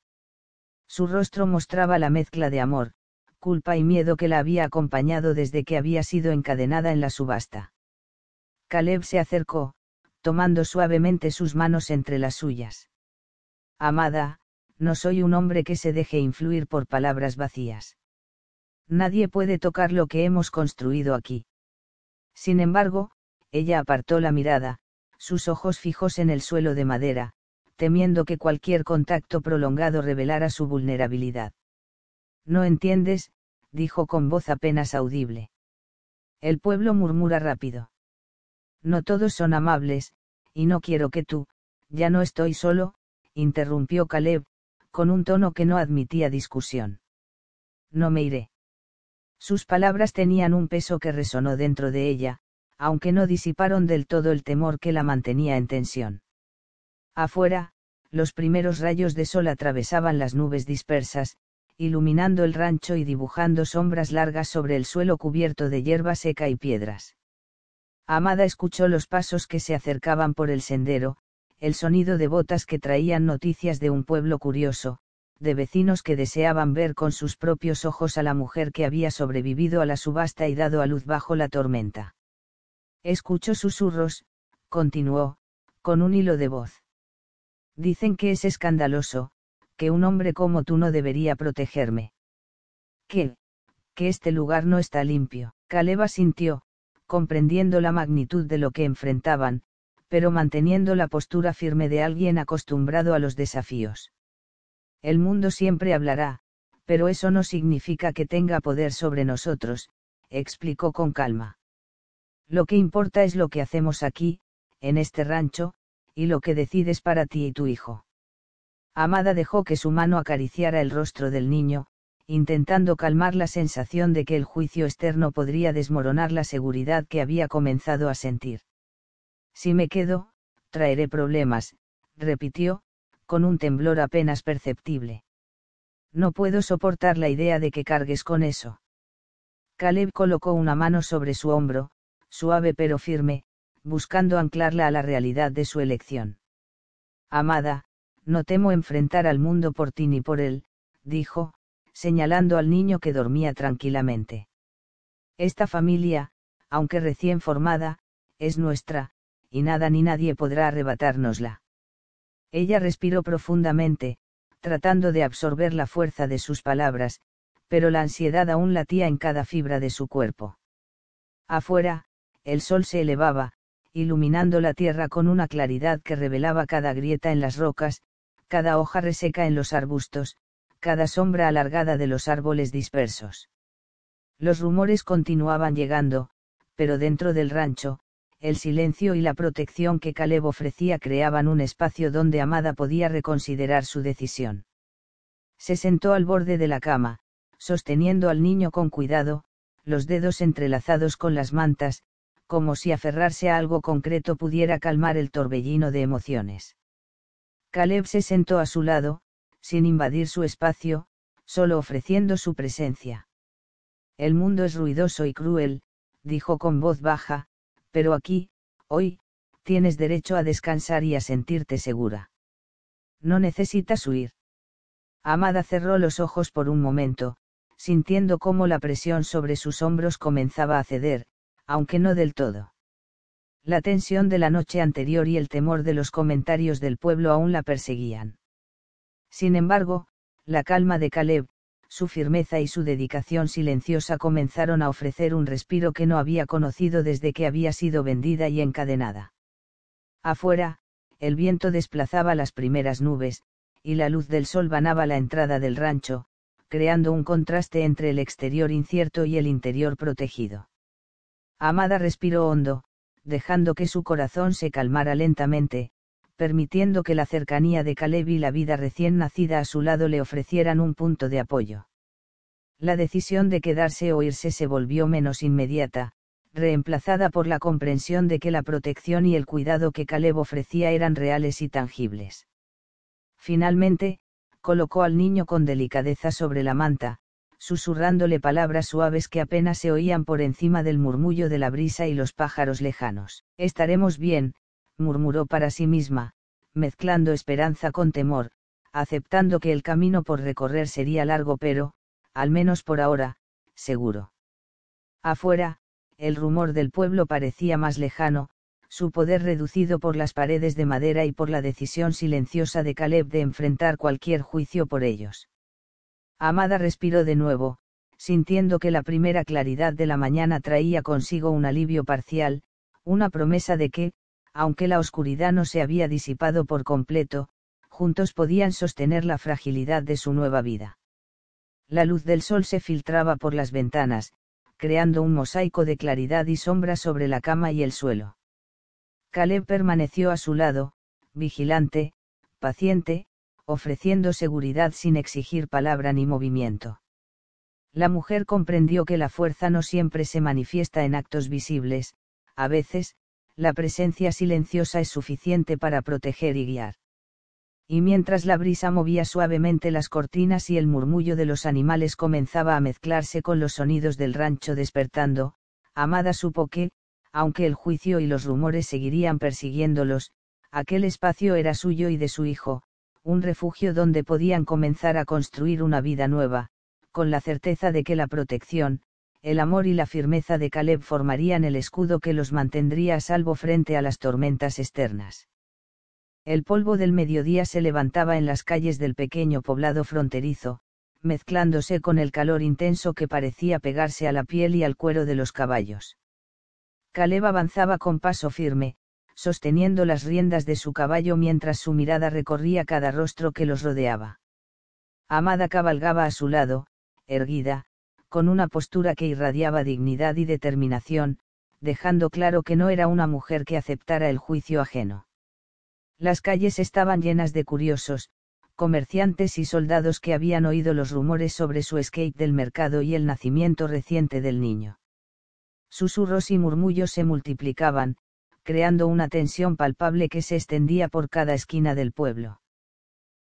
[SPEAKER 1] Su rostro mostraba la mezcla de amor, culpa y miedo que la había acompañado desde que había sido encadenada en la subasta. Caleb se acercó, tomando suavemente sus manos entre las suyas. Amada, no soy un hombre que se deje influir por palabras vacías. Nadie puede tocar lo que hemos construido aquí. Sin embargo, ella apartó la mirada, sus ojos fijos en el suelo de madera, temiendo que cualquier contacto prolongado revelara su vulnerabilidad. No entiendes, dijo con voz apenas audible. El pueblo murmura rápido. No todos son amables, y no quiero que tú, ya no estoy solo, interrumpió Caleb, con un tono que no admitía discusión. No me iré. Sus palabras tenían un peso que resonó dentro de ella, aunque no disiparon del todo el temor que la mantenía en tensión. Afuera, los primeros rayos de sol atravesaban las nubes dispersas, iluminando el rancho y dibujando sombras largas sobre el suelo cubierto de hierba seca y piedras. Amada escuchó los pasos que se acercaban por el sendero, el sonido de botas que traían noticias de un pueblo curioso, de vecinos que deseaban ver con sus propios ojos a la mujer que había sobrevivido a la subasta y dado a luz bajo la tormenta. Escuchó susurros, continuó, con un hilo de voz. Dicen que es escandaloso, que un hombre como tú no debería protegerme. Que este lugar no está limpio. Caleb asintió, comprendiendo la magnitud de lo que enfrentaban, pero manteniendo la postura firme de alguien acostumbrado a los desafíos. El mundo siempre hablará, pero eso no significa que tenga poder sobre nosotros, explicó con calma. Lo que importa es lo que hacemos aquí, en este rancho, y lo que decides para ti y tu hijo. Amada dejó que su mano acariciara el rostro del niño, intentando calmar la sensación de que el juicio externo podría desmoronar la seguridad que había comenzado a sentir. Si me quedo, traeré problemas, repitió, con un temblor apenas perceptible. No puedo soportar la idea de que cargues con eso. Caleb colocó una mano sobre su hombro, suave pero firme, buscando anclarla a la realidad de su elección. Amada, no temo enfrentar al mundo por ti ni por él, dijo, señalando al niño que dormía tranquilamente. Esta familia, aunque recién formada, es nuestra, y nada ni nadie podrá arrebatárnosla. Ella respiró profundamente, tratando de absorber la fuerza de sus palabras, pero la ansiedad aún latía en cada fibra de su cuerpo. Afuera, el sol se elevaba, iluminando la tierra con una claridad que revelaba cada grieta en las rocas, cada hoja reseca en los arbustos, cada sombra alargada de los árboles dispersos. Los rumores continuaban llegando, pero dentro del rancho, el silencio y la protección que Caleb ofrecía creaban un espacio donde Amada podía reconsiderar su decisión. Se sentó al borde de la cama, sosteniendo al niño con cuidado, los dedos entrelazados con las mantas, como si aferrarse a algo concreto pudiera calmar el torbellino de emociones. Caleb se sentó a su lado, sin invadir su espacio, solo ofreciendo su presencia. El mundo es ruidoso y cruel, dijo con voz baja, pero aquí, hoy, tienes derecho a descansar y a sentirte segura. No necesitas huir. Amada cerró los ojos por un momento, sintiendo cómo la presión sobre sus hombros comenzaba a ceder, aunque no del todo. La tensión de la noche anterior y el temor de los comentarios del pueblo aún la perseguían. Sin embargo, la calma de Caleb, su firmeza y su dedicación silenciosa comenzaron a ofrecer un respiro que no había conocido desde que había sido vendida y encadenada. Afuera, el viento desplazaba las primeras nubes, y la luz del sol banaba la entrada del rancho, creando un contraste entre el exterior incierto y el interior protegido. Amada respiró hondo, dejando que su corazón se calmara lentamente, permitiendo que la cercanía de Caleb y la vida recién nacida a su lado le ofrecieran un punto de apoyo. La decisión de quedarse o irse se volvió menos inmediata, reemplazada por la comprensión de que la protección y el cuidado que Caleb ofrecía eran reales y tangibles. Finalmente, colocó al niño con delicadeza sobre la manta, susurrándole palabras suaves que apenas se oían por encima del murmullo de la brisa y los pájaros lejanos. Estaremos bien, murmuró para sí misma, mezclando esperanza con temor, aceptando que el camino por recorrer sería largo pero, al menos por ahora, seguro. Afuera, el rumor del pueblo parecía más lejano, su poder reducido por las paredes de madera y por la decisión silenciosa de Caleb de enfrentar cualquier juicio por ellos. Amada respiró de nuevo, sintiendo que la primera claridad de la mañana traía consigo un alivio parcial, una promesa de que, aunque la oscuridad no se había disipado por completo, juntos podían sostener la fragilidad de su nueva vida. La luz del sol se filtraba por las ventanas, creando un mosaico de claridad y sombra sobre la cama y el suelo. Caleb permaneció a su lado, vigilante, paciente, ofreciendo seguridad sin exigir palabra ni movimiento. La mujer comprendió que la fuerza no siempre se manifiesta en actos visibles, a veces, la presencia silenciosa es suficiente para proteger y guiar. Y mientras la brisa movía suavemente las cortinas y el murmullo de los animales comenzaba a mezclarse con los sonidos del rancho despertando, Amada supo que, aunque el juicio y los rumores seguirían persiguiéndolos, aquel espacio era suyo y de su hijo, un refugio donde podían comenzar a construir una vida nueva, con la certeza de que la protección, el amor y la firmeza de Caleb formarían el escudo que los mantendría a salvo frente a las tormentas externas. El polvo del mediodía se levantaba en las calles del pequeño poblado fronterizo, mezclándose con el calor intenso que parecía pegarse a la piel y al cuero de los caballos. Caleb avanzaba con paso firme, sosteniendo las riendas de su caballo mientras su mirada recorría cada rostro que los rodeaba. Amada cabalgaba a su lado, erguida, con una postura que irradiaba dignidad y determinación, dejando claro que no era una mujer que aceptara el juicio ajeno. Las calles estaban llenas de curiosos, comerciantes y soldados que habían oído los rumores sobre su escape del mercado y el nacimiento reciente del niño. Susurros y murmullos se multiplicaban, creando una tensión palpable que se extendía por cada esquina del pueblo.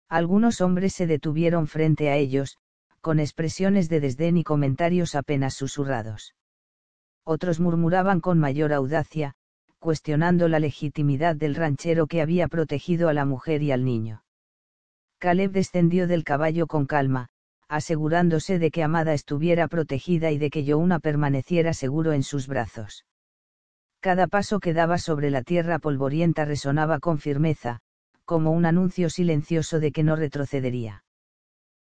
[SPEAKER 1] Algunos hombres se detuvieron frente a ellos, con expresiones de desdén y comentarios apenas susurrados. Otros murmuraban con mayor audacia, cuestionando la legitimidad del ranchero que había protegido a la mujer y al niño. Caleb descendió del caballo con calma, asegurándose de que Amada estuviera protegida y de que Youna permaneciera seguro en sus brazos. Cada paso que daba sobre la tierra polvorienta resonaba con firmeza, como un anuncio silencioso de que no retrocedería.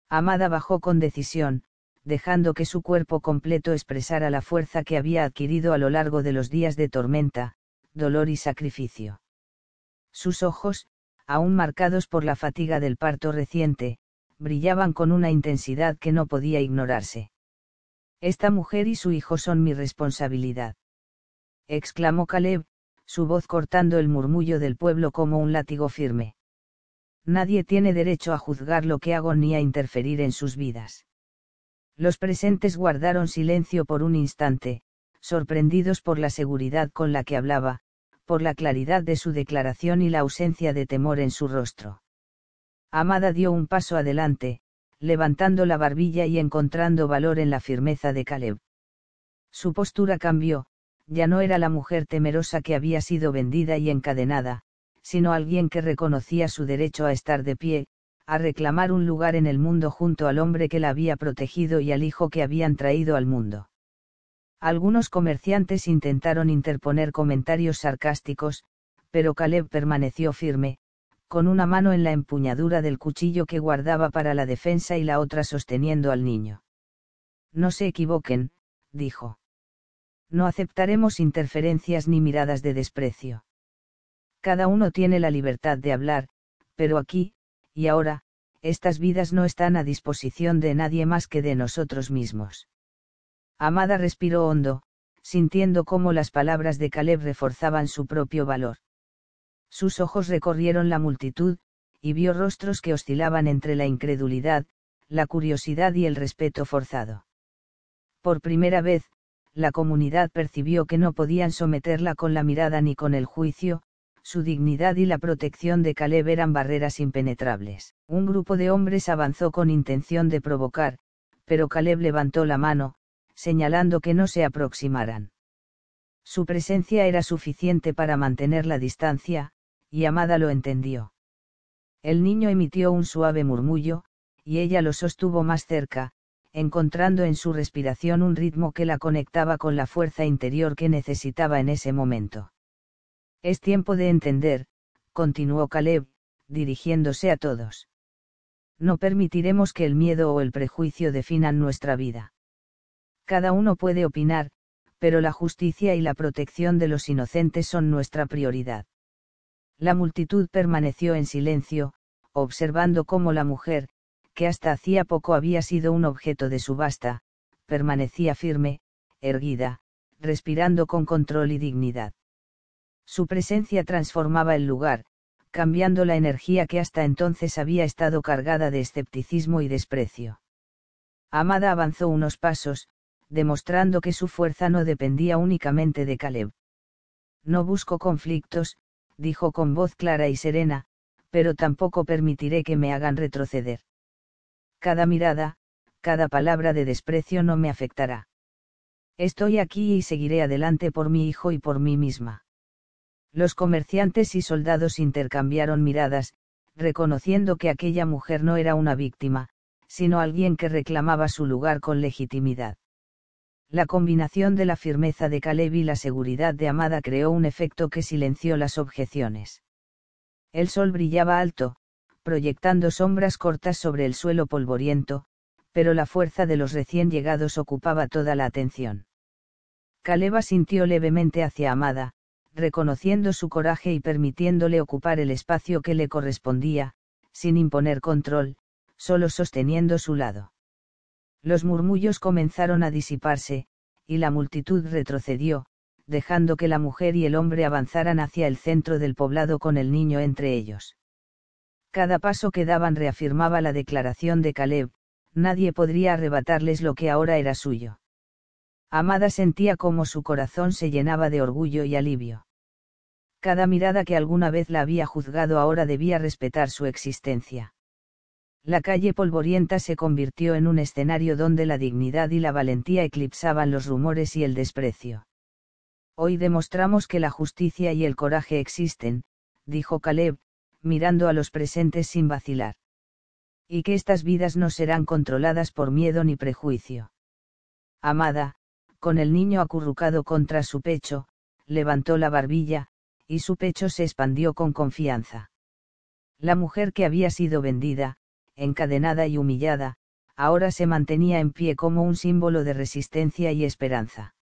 [SPEAKER 1] Amada bajó con decisión, dejando que su cuerpo completo expresara la fuerza que había adquirido a lo largo de los días de tormenta, dolor y sacrificio. Sus ojos, aún marcados por la fatiga del parto reciente, brillaban con una intensidad que no podía ignorarse. Esta mujer y su hijo son mi responsabilidad, exclamó Caleb, su voz cortando el murmullo del pueblo como un látigo firme. Nadie tiene derecho a juzgar lo que hago ni a interferir en sus vidas. Los presentes guardaron silencio por un instante, sorprendidos por la seguridad con la que hablaba, por la claridad de su declaración y la ausencia de temor en su rostro. Amada dio un paso adelante, levantando la barbilla y encontrando valor en la firmeza de Caleb. Su postura cambió, ya no era la mujer temerosa que había sido vendida y encadenada, sino alguien que reconocía su derecho a estar de pie, a reclamar un lugar en el mundo junto al hombre que la había protegido y al hijo que habían traído al mundo. Algunos comerciantes intentaron interponer comentarios sarcásticos, pero Caleb permaneció firme, con una mano en la empuñadura del cuchillo que guardaba para la defensa y la otra sosteniendo al niño. No se equivoquen, dijo. No aceptaremos interferencias ni miradas de desprecio. Cada uno tiene la libertad de hablar, pero aquí, y ahora, estas vidas no están a disposición de nadie más que de nosotros mismos. Amada respiró hondo, sintiendo cómo las palabras de Caleb reforzaban su propio valor. Sus ojos recorrieron la multitud, y vio rostros que oscilaban entre la incredulidad, la curiosidad y el respeto forzado. Por primera vez, la comunidad percibió que no podían someterla con la mirada ni con el juicio, su dignidad y la protección de Caleb eran barreras impenetrables. Un grupo de hombres avanzó con intención de provocar, pero Caleb levantó la mano, señalando que no se aproximaran. Su presencia era suficiente para mantener la distancia, y Amada lo entendió. El niño emitió un suave murmullo, y ella lo sostuvo más cerca, encontrando en su respiración un ritmo que la conectaba con la fuerza interior que necesitaba en ese momento. Es tiempo de entender, continuó Caleb, dirigiéndose a todos. No permitiremos que el miedo o el prejuicio definan nuestra vida. Cada uno puede opinar, pero la justicia y la protección de los inocentes son nuestra prioridad. La multitud permaneció en silencio, observando cómo la mujer, que hasta hacía poco había sido un objeto de subasta, permanecía firme, erguida, respirando con control y dignidad. Su presencia transformaba el lugar, cambiando la energía que hasta entonces había estado cargada de escepticismo y desprecio. Amada avanzó unos pasos, demostrando que su fuerza no dependía únicamente de Caleb. No busco conflictos, dijo con voz clara y serena, pero tampoco permitiré que me hagan retroceder. Cada mirada, cada palabra de desprecio no me afectará. Estoy aquí y seguiré adelante por mi hijo y por mí misma. Los comerciantes y soldados intercambiaron miradas, reconociendo que aquella mujer no era una víctima, sino alguien que reclamaba su lugar con legitimidad. La combinación de la firmeza de Caleb y la seguridad de Amada creó un efecto que silenció las objeciones. El sol brillaba alto, proyectando sombras cortas sobre el suelo polvoriento, pero la fuerza de los recién llegados ocupaba toda la atención. Caleb sintió levemente hacia Amada, reconociendo su coraje y permitiéndole ocupar el espacio que le correspondía, sin imponer control, solo sosteniendo su lado. Los murmullos comenzaron a disiparse, y la multitud retrocedió, dejando que la mujer y el hombre avanzaran hacia el centro del poblado con el niño entre ellos. Cada paso que daban reafirmaba la declaración de Caleb: nadie podría arrebatarles lo que ahora era suyo. Amada sentía cómo su corazón se llenaba de orgullo y alivio. Cada mirada que alguna vez la había juzgado ahora debía respetar su existencia. La calle polvorienta se convirtió en un escenario donde la dignidad y la valentía eclipsaban los rumores y el desprecio. Hoy demostramos que la justicia y el coraje existen, dijo Caleb, mirando a los presentes sin vacilar. Y que estas vidas no serán controladas por miedo ni prejuicio. Amada, con el niño acurrucado contra su pecho, levantó la barbilla, y su pecho se expandió con confianza. La mujer que había sido vendida, encadenada y humillada, ahora se mantenía en pie como un símbolo de resistencia y esperanza.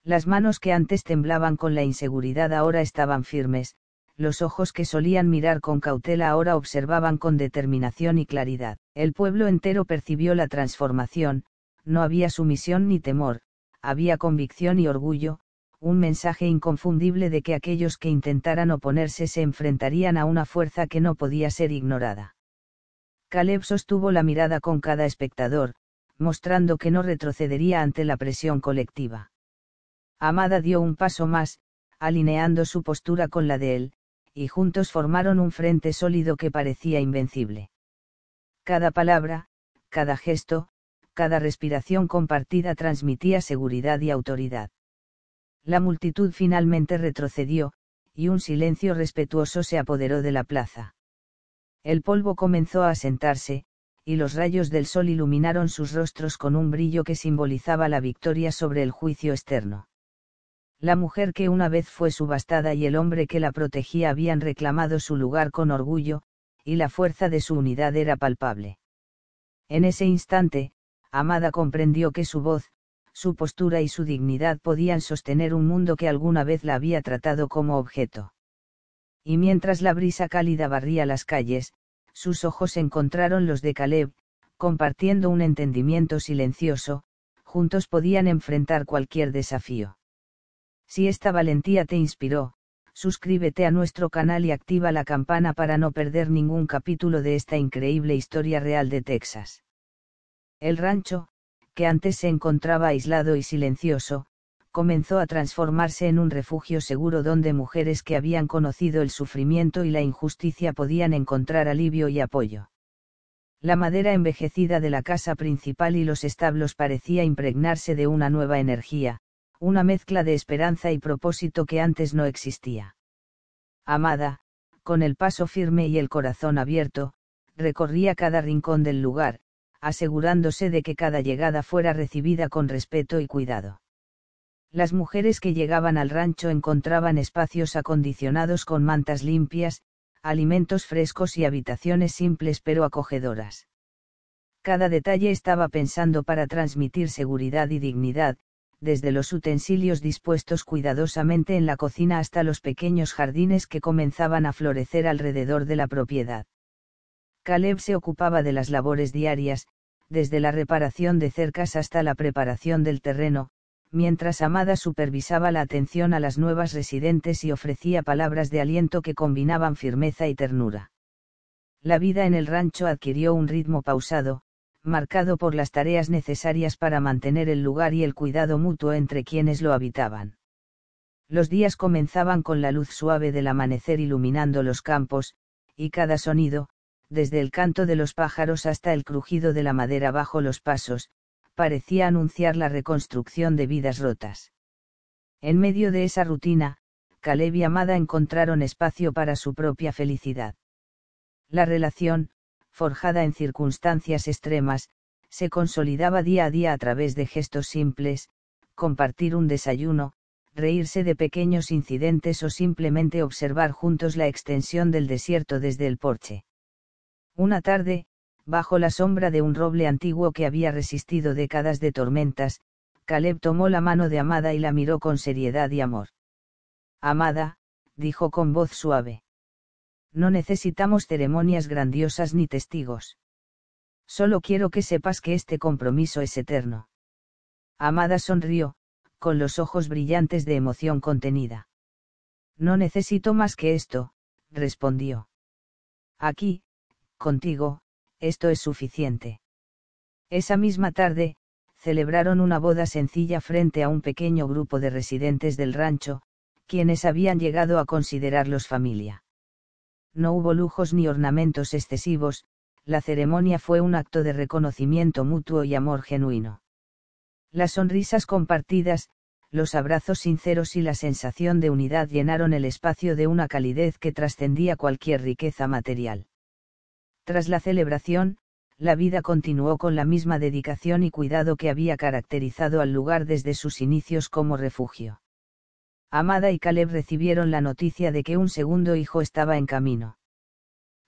[SPEAKER 1] Las manos que antes temblaban con la inseguridad ahora estaban firmes, los ojos que solían mirar con cautela ahora observaban con determinación y claridad. El pueblo entero percibió la transformación, no había sumisión ni temor, había convicción y orgullo, un mensaje inconfundible de que aquellos que intentaran oponerse se enfrentarían a una fuerza que no podía ser ignorada. Caleb sostuvo la mirada con cada espectador, mostrando que no retrocedería ante la presión colectiva. Amada dio un paso más, alineando su postura con la de él, y juntos formaron un frente sólido que parecía invencible. Cada palabra, cada gesto, cada respiración compartida transmitía seguridad y autoridad. La multitud finalmente retrocedió, y un silencio respetuoso se apoderó de la plaza. El polvo comenzó a asentarse, y los rayos del sol iluminaron sus rostros con un brillo que simbolizaba la victoria sobre el juicio externo. La mujer que una vez fue subastada y el hombre que la protegía habían reclamado su lugar con orgullo, y la fuerza de su unidad era palpable. En ese instante, Amada comprendió que su voz, su postura y su dignidad podían sostener un mundo que alguna vez la había tratado como objeto. Y mientras la brisa cálida barría las calles, sus ojos encontraron los de Caleb, compartiendo un entendimiento silencioso, juntos podían enfrentar cualquier desafío. Si esta valentía te inspiró, suscríbete a nuestro canal y activa la campana para no perder ningún capítulo de esta increíble historia real de Texas. El rancho, que antes se encontraba aislado y silencioso, comenzó a transformarse en un refugio seguro donde mujeres que habían conocido el sufrimiento y la injusticia podían encontrar alivio y apoyo. La madera envejecida de la casa principal y los establos parecía impregnarse de una nueva energía, una mezcla de esperanza y propósito que antes no existía. Amada, con el paso firme y el corazón abierto, recorría cada rincón del lugar, asegurándose de que cada llegada fuera recibida con respeto y cuidado. Las mujeres que llegaban al rancho encontraban espacios acondicionados con mantas limpias, alimentos frescos y habitaciones simples pero acogedoras. Cada detalle estaba pensado para transmitir seguridad y dignidad, desde los utensilios dispuestos cuidadosamente en la cocina hasta los pequeños jardines que comenzaban a florecer alrededor de la propiedad. Caleb se ocupaba de las labores diarias, desde la reparación de cercas hasta la preparación del terreno, mientras Amada supervisaba la atención a las nuevas residentes y ofrecía palabras de aliento que combinaban firmeza y ternura. La vida en el rancho adquirió un ritmo pausado, marcado por las tareas necesarias para mantener el lugar y el cuidado mutuo entre quienes lo habitaban. Los días comenzaban con la luz suave del amanecer iluminando los campos, y cada sonido, desde el canto de los pájaros hasta el crujido de la madera bajo los pasos, parecía anunciar la reconstrucción de vidas rotas. En medio de esa rutina, Caleb y Amada encontraron espacio para su propia felicidad. La relación, forjada en circunstancias extremas, se consolidaba día a día a través de gestos simples: compartir un desayuno, reírse de pequeños incidentes o simplemente observar juntos la extensión del desierto desde el porche. Una tarde, bajo la sombra de un roble antiguo que había resistido décadas de tormentas, Caleb tomó la mano de Amada y la miró con seriedad y amor. Amada, dijo con voz suave. No necesitamos ceremonias grandiosas ni testigos. Solo quiero que sepas que este compromiso es eterno. Amada sonrió, con los ojos brillantes de emoción contenida. No necesito más que esto, respondió. Aquí, contigo, esto es suficiente. Esa misma tarde, celebraron una boda sencilla frente a un pequeño grupo de residentes del rancho, quienes habían llegado a considerarlos familia. No hubo lujos ni ornamentos excesivos, la ceremonia fue un acto de reconocimiento mutuo y amor genuino. Las sonrisas compartidas, los abrazos sinceros y la sensación de unidad llenaron el espacio de una calidez que trascendía cualquier riqueza material. Tras la celebración, la vida continuó con la misma dedicación y cuidado que había caracterizado al lugar desde sus inicios como refugio. Amada y Caleb recibieron la noticia de que un segundo hijo estaba en camino.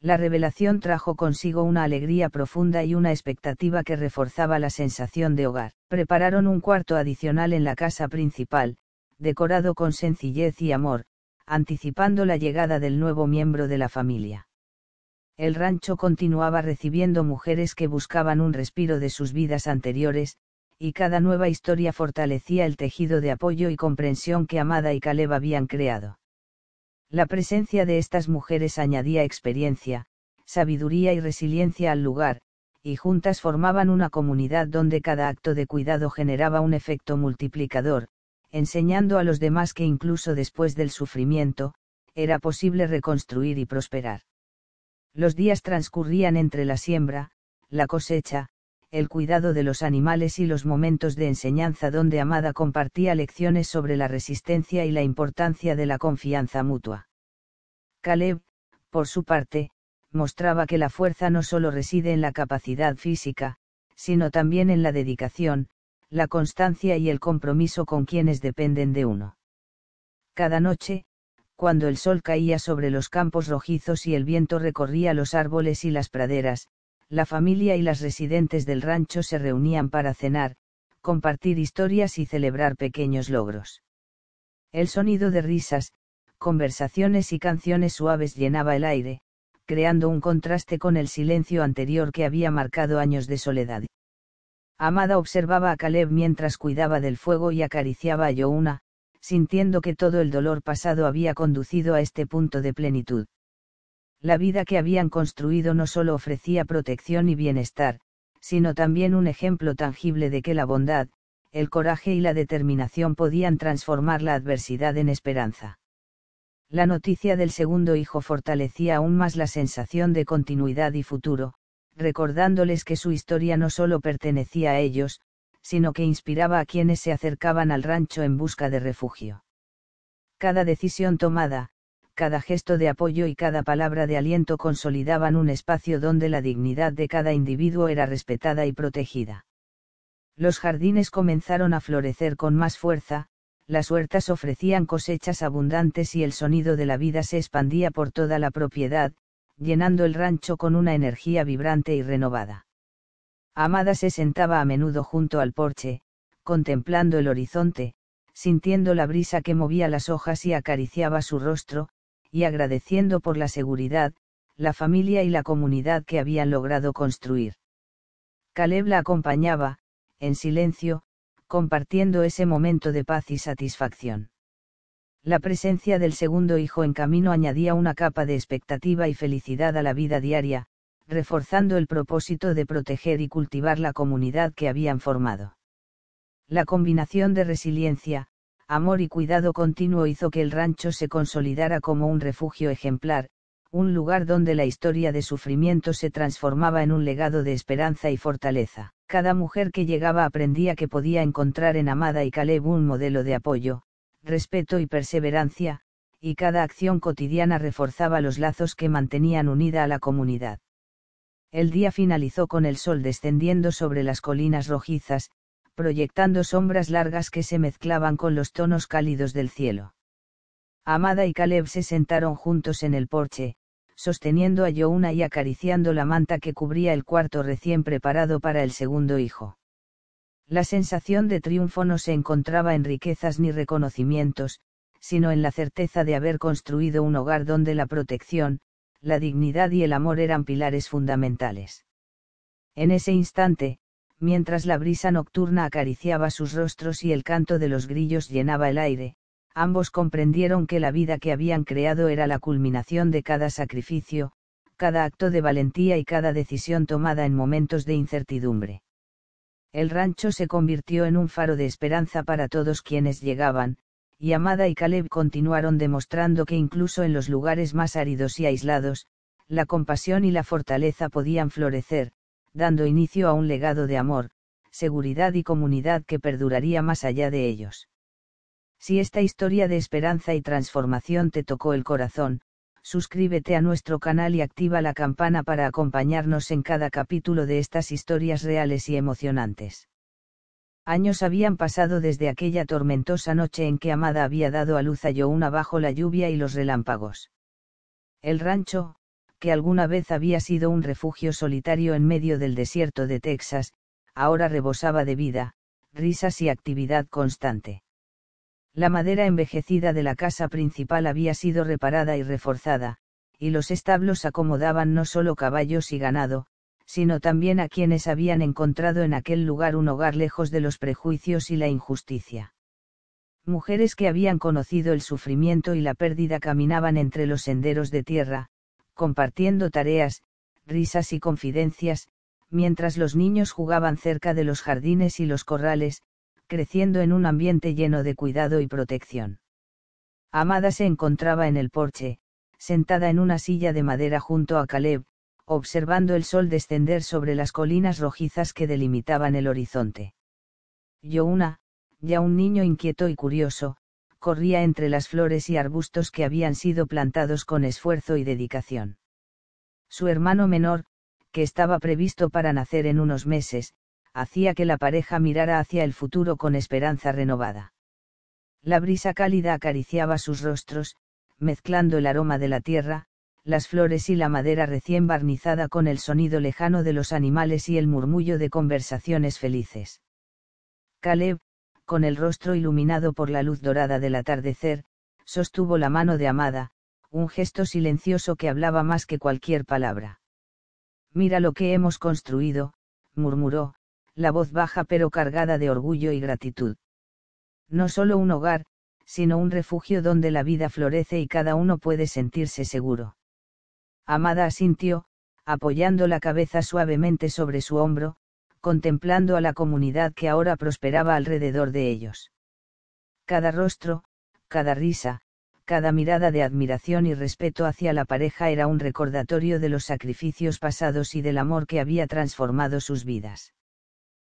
[SPEAKER 1] La revelación trajo consigo una alegría profunda y una expectativa que reforzaba la sensación de hogar. Prepararon un cuarto adicional en la casa principal, decorado con sencillez y amor, anticipando la llegada del nuevo miembro de la familia. El rancho continuaba recibiendo mujeres que buscaban un respiro de sus vidas anteriores, y cada nueva historia fortalecía el tejido de apoyo y comprensión que Amada y Caleb habían creado. La presencia de estas mujeres añadía experiencia, sabiduría y resiliencia al lugar, y juntas formaban una comunidad donde cada acto de cuidado generaba un efecto multiplicador, enseñando a los demás que incluso después del sufrimiento, era posible reconstruir y prosperar. Los días transcurrían entre la siembra, la cosecha, el cuidado de los animales y los momentos de enseñanza donde Amada compartía lecciones sobre la resistencia y la importancia de la confianza mutua. Caleb, por su parte, mostraba que la fuerza no solo reside en la capacidad física, sino también en la dedicación, la constancia y el compromiso con quienes dependen de uno. Cada noche, cuando el sol caía sobre los campos rojizos y el viento recorría los árboles y las praderas, la familia y las residentes del rancho se reunían para cenar, compartir historias y celebrar pequeños logros. El sonido de risas, conversaciones y canciones suaves llenaba el aire, creando un contraste con el silencio anterior que había marcado años de soledad. Amada observaba a Caleb mientras cuidaba del fuego y acariciaba a Jouna, sintiendo que todo el dolor pasado había conducido a este punto de plenitud. La vida que habían construido no solo ofrecía protección y bienestar, sino también un ejemplo tangible de que la bondad, el coraje y la determinación podían transformar la adversidad en esperanza. La noticia del segundo hijo fortalecía aún más la sensación de continuidad y futuro, recordándoles que su historia no solo pertenecía a ellos, sino que inspiraba a quienes se acercaban al rancho en busca de refugio. Cada decisión tomada, cada gesto de apoyo y cada palabra de aliento consolidaban un espacio donde la dignidad de cada individuo era respetada y protegida. Los jardines comenzaron a florecer con más fuerza, las huertas ofrecían cosechas abundantes y el sonido de la vida se expandía por toda la propiedad, llenando el rancho con una energía vibrante y renovada. Amada se sentaba a menudo junto al porche, contemplando el horizonte, sintiendo la brisa que movía las hojas y acariciaba su rostro, y agradeciendo por la seguridad, la familia y la comunidad que habían logrado construir. Caleb la acompañaba, en silencio, compartiendo ese momento de paz y satisfacción. La presencia del segundo hijo en camino añadía una capa de expectativa y felicidad a la vida diaria, reforzando el propósito de proteger y cultivar la comunidad que habían formado. La combinación de resiliencia, amor y cuidado continuo hizo que el rancho se consolidara como un refugio ejemplar, un lugar donde la historia de sufrimiento se transformaba en un legado de esperanza y fortaleza. Cada mujer que llegaba aprendía que podía encontrar en Amada y Caleb un modelo de apoyo, respeto y perseverancia, y cada acción cotidiana reforzaba los lazos que mantenían unida a la comunidad. El día finalizó con el sol descendiendo sobre las colinas rojizas, proyectando sombras largas que se mezclaban con los tonos cálidos del cielo. Amada y Caleb se sentaron juntos en el porche, sosteniendo a Youna y acariciando la manta que cubría el cuarto recién preparado para el segundo hijo. La sensación de triunfo no se encontraba en riquezas ni reconocimientos, sino en la certeza de haber construido un hogar donde la protección, la dignidad y el amor eran pilares fundamentales. En ese instante, mientras la brisa nocturna acariciaba sus rostros y el canto de los grillos llenaba el aire, ambos comprendieron que la vida que habían creado era la culminación de cada sacrificio, cada acto de valentía y cada decisión tomada en momentos de incertidumbre. El rancho se convirtió en un faro de esperanza para todos quienes llegaban, y Amada y Caleb continuaron demostrando que incluso en los lugares más áridos y aislados, la compasión y la fortaleza podían florecer, dando inicio a un legado de amor, seguridad y comunidad que perduraría más allá de ellos. Si esta historia de esperanza y transformación te tocó el corazón, suscríbete a nuestro canal y activa la campana para acompañarnos en cada capítulo de estas historias reales y emocionantes. Años habían pasado desde aquella tormentosa noche en que Amada había dado a luz a Youna bajo la lluvia y los relámpagos. El rancho, que alguna vez había sido un refugio solitario en medio del desierto de Texas, ahora rebosaba de vida, risas y actividad constante. La madera envejecida de la casa principal había sido reparada y reforzada, y los establos acomodaban no solo caballos y ganado, sino también a quienes habían encontrado en aquel lugar un hogar lejos de los prejuicios y la injusticia. Mujeres que habían conocido el sufrimiento y la pérdida caminaban entre los senderos de tierra, compartiendo tareas, risas y confidencias, mientras los niños jugaban cerca de los jardines y los corrales, creciendo en un ambiente lleno de cuidado y protección. Amada se encontraba en el porche, sentada en una silla de madera junto a Caleb, observando el sol descender sobre las colinas rojizas que delimitaban el horizonte. Youna, ya un niño inquieto y curioso, corría entre las flores y arbustos que habían sido plantados con esfuerzo y dedicación. Su hermano menor, que estaba previsto para nacer en unos meses, hacía que la pareja mirara hacia el futuro con esperanza renovada. La brisa cálida acariciaba sus rostros, mezclando el aroma de la tierra, las flores y la madera recién barnizada con el sonido lejano de los animales y el murmullo de conversaciones felices. Caleb, con el rostro iluminado por la luz dorada del atardecer, sostuvo la mano de Amada, un gesto silencioso que hablaba más que cualquier palabra. «Mira lo que hemos construido», murmuró, la voz baja pero cargada de orgullo y gratitud. No solo un hogar, sino un refugio donde la vida florece y cada uno puede sentirse seguro. Amada asintió, apoyando la cabeza suavemente sobre su hombro, contemplando a la comunidad que ahora prosperaba alrededor de ellos. Cada rostro, cada risa, cada mirada de admiración y respeto hacia la pareja era un recordatorio de los sacrificios pasados y del amor que había transformado sus vidas.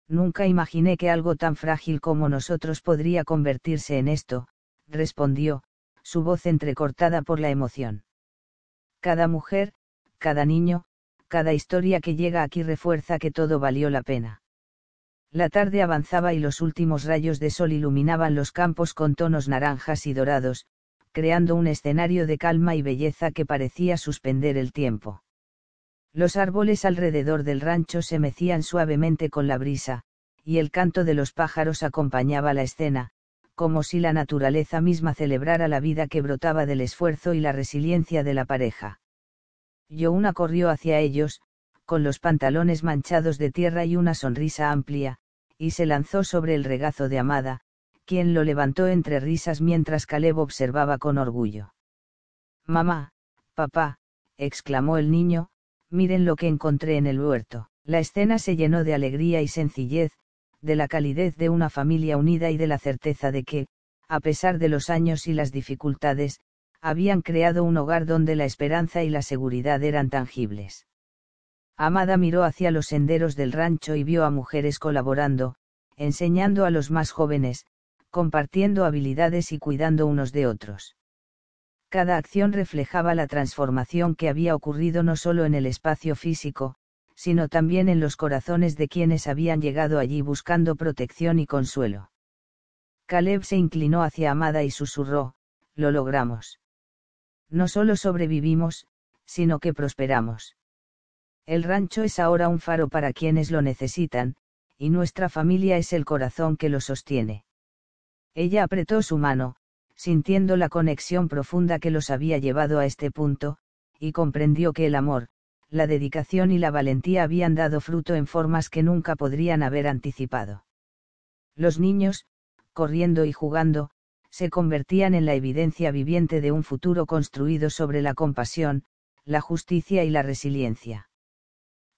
[SPEAKER 1] Nunca imaginé que algo tan frágil como nosotros podría convertirse en esto, respondió, su voz entrecortada por la emoción. Cada mujer, cada niño, cada historia que llega aquí refuerza que todo valió la pena. La tarde avanzaba y los últimos rayos de sol iluminaban los campos con tonos naranjas y dorados, creando un escenario de calma y belleza que parecía suspender el tiempo. Los árboles alrededor del rancho se mecían suavemente con la brisa, y el canto de los pájaros acompañaba la escena, como si la naturaleza misma celebrara la vida que brotaba del esfuerzo y la resiliencia de la pareja. Youna corrió hacia ellos, con los pantalones manchados de tierra y una sonrisa amplia, y se lanzó sobre el regazo de Amada, quien lo levantó entre risas mientras Caleb observaba con orgullo. «Mamá, papá», exclamó el niño, «miren lo que encontré en el huerto». La escena se llenó de alegría y sencillez, de la calidez de una familia unida y de la certeza de que, a pesar de los años y las dificultades, habían creado un hogar donde la esperanza y la seguridad eran tangibles. Amada miró hacia los senderos del rancho y vio a mujeres colaborando, enseñando a los más jóvenes, compartiendo habilidades y cuidando unos de otros. Cada acción reflejaba la transformación que había ocurrido no solo en el espacio físico, sino también en los corazones de quienes habían llegado allí buscando protección y consuelo. Caleb se inclinó hacia Amada y susurró: «Lo logramos. No solo sobrevivimos, sino que prosperamos. El rancho es ahora un faro para quienes lo necesitan, y nuestra familia es el corazón que lo sostiene». Ella apretó su mano, sintiendo la conexión profunda que los había llevado a este punto, y comprendió que el amor, la dedicación y la valentía habían dado fruto en formas que nunca podrían haber anticipado. Los niños, corriendo y jugando, se convertían en la evidencia viviente de un futuro construido sobre la compasión, la justicia y la resiliencia.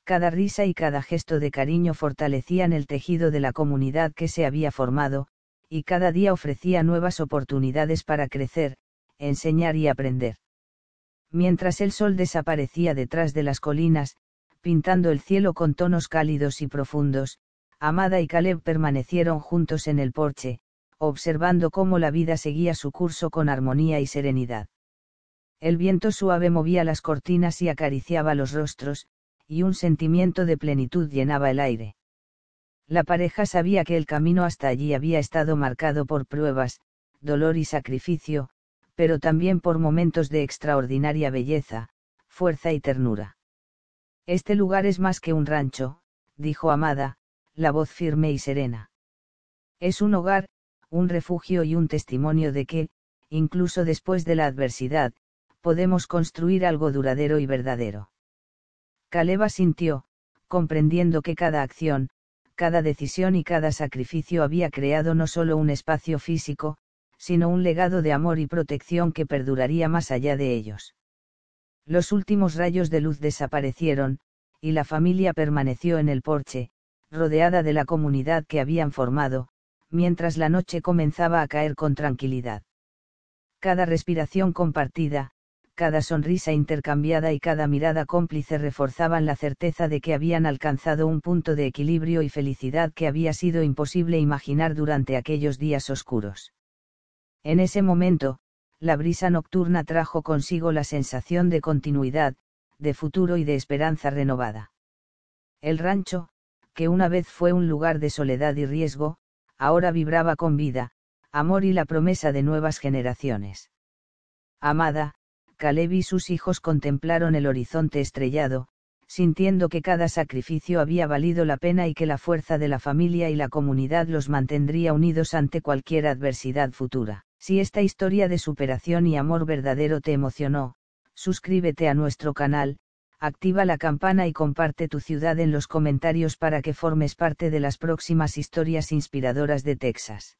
[SPEAKER 1] Cada risa y cada gesto de cariño fortalecían el tejido de la comunidad que se había formado, y cada día ofrecía nuevas oportunidades para crecer, enseñar y aprender. Mientras el sol desaparecía detrás de las colinas, pintando el cielo con tonos cálidos y profundos, Amada y Caleb permanecieron juntos en el porche, observando cómo la vida seguía su curso con armonía y serenidad. El viento suave movía las cortinas y acariciaba los rostros, y un sentimiento de plenitud llenaba el aire. La pareja sabía que el camino hasta allí había estado marcado por pruebas, dolor y sacrificio, pero también por momentos de extraordinaria belleza, fuerza y ternura. «Este lugar es más que un rancho», dijo Amada, la voz firme y serena. «Es un hogar, un refugio y un testimonio de que, incluso después de la adversidad, podemos construir algo duradero y verdadero». Caleb asintió, comprendiendo que cada acción, cada decisión y cada sacrificio había creado no solo un espacio físico, sino un legado de amor y protección que perduraría más allá de ellos. Los últimos rayos de luz desaparecieron, y la familia permaneció en el porche, rodeada de la comunidad que habían formado, mientras la noche comenzaba a caer con tranquilidad. Cada respiración compartida, cada sonrisa intercambiada y cada mirada cómplice reforzaban la certeza de que habían alcanzado un punto de equilibrio y felicidad que había sido imposible imaginar durante aquellos días oscuros. En ese momento, la brisa nocturna trajo consigo la sensación de continuidad, de futuro y de esperanza renovada. El rancho, que una vez fue un lugar de soledad y riesgo, ahora vibraba con vida, amor y la promesa de nuevas generaciones. Amada, Caleb y sus hijos contemplaron el horizonte estrellado, sintiendo que cada sacrificio había valido la pena y que la fuerza de la familia y la comunidad los mantendría unidos ante cualquier adversidad futura. Si esta historia de superación y amor verdadero te emocionó, suscríbete a nuestro canal, activa la campana y comparte tu ciudad en los comentarios para que formes parte de las próximas historias inspiradoras de Texas.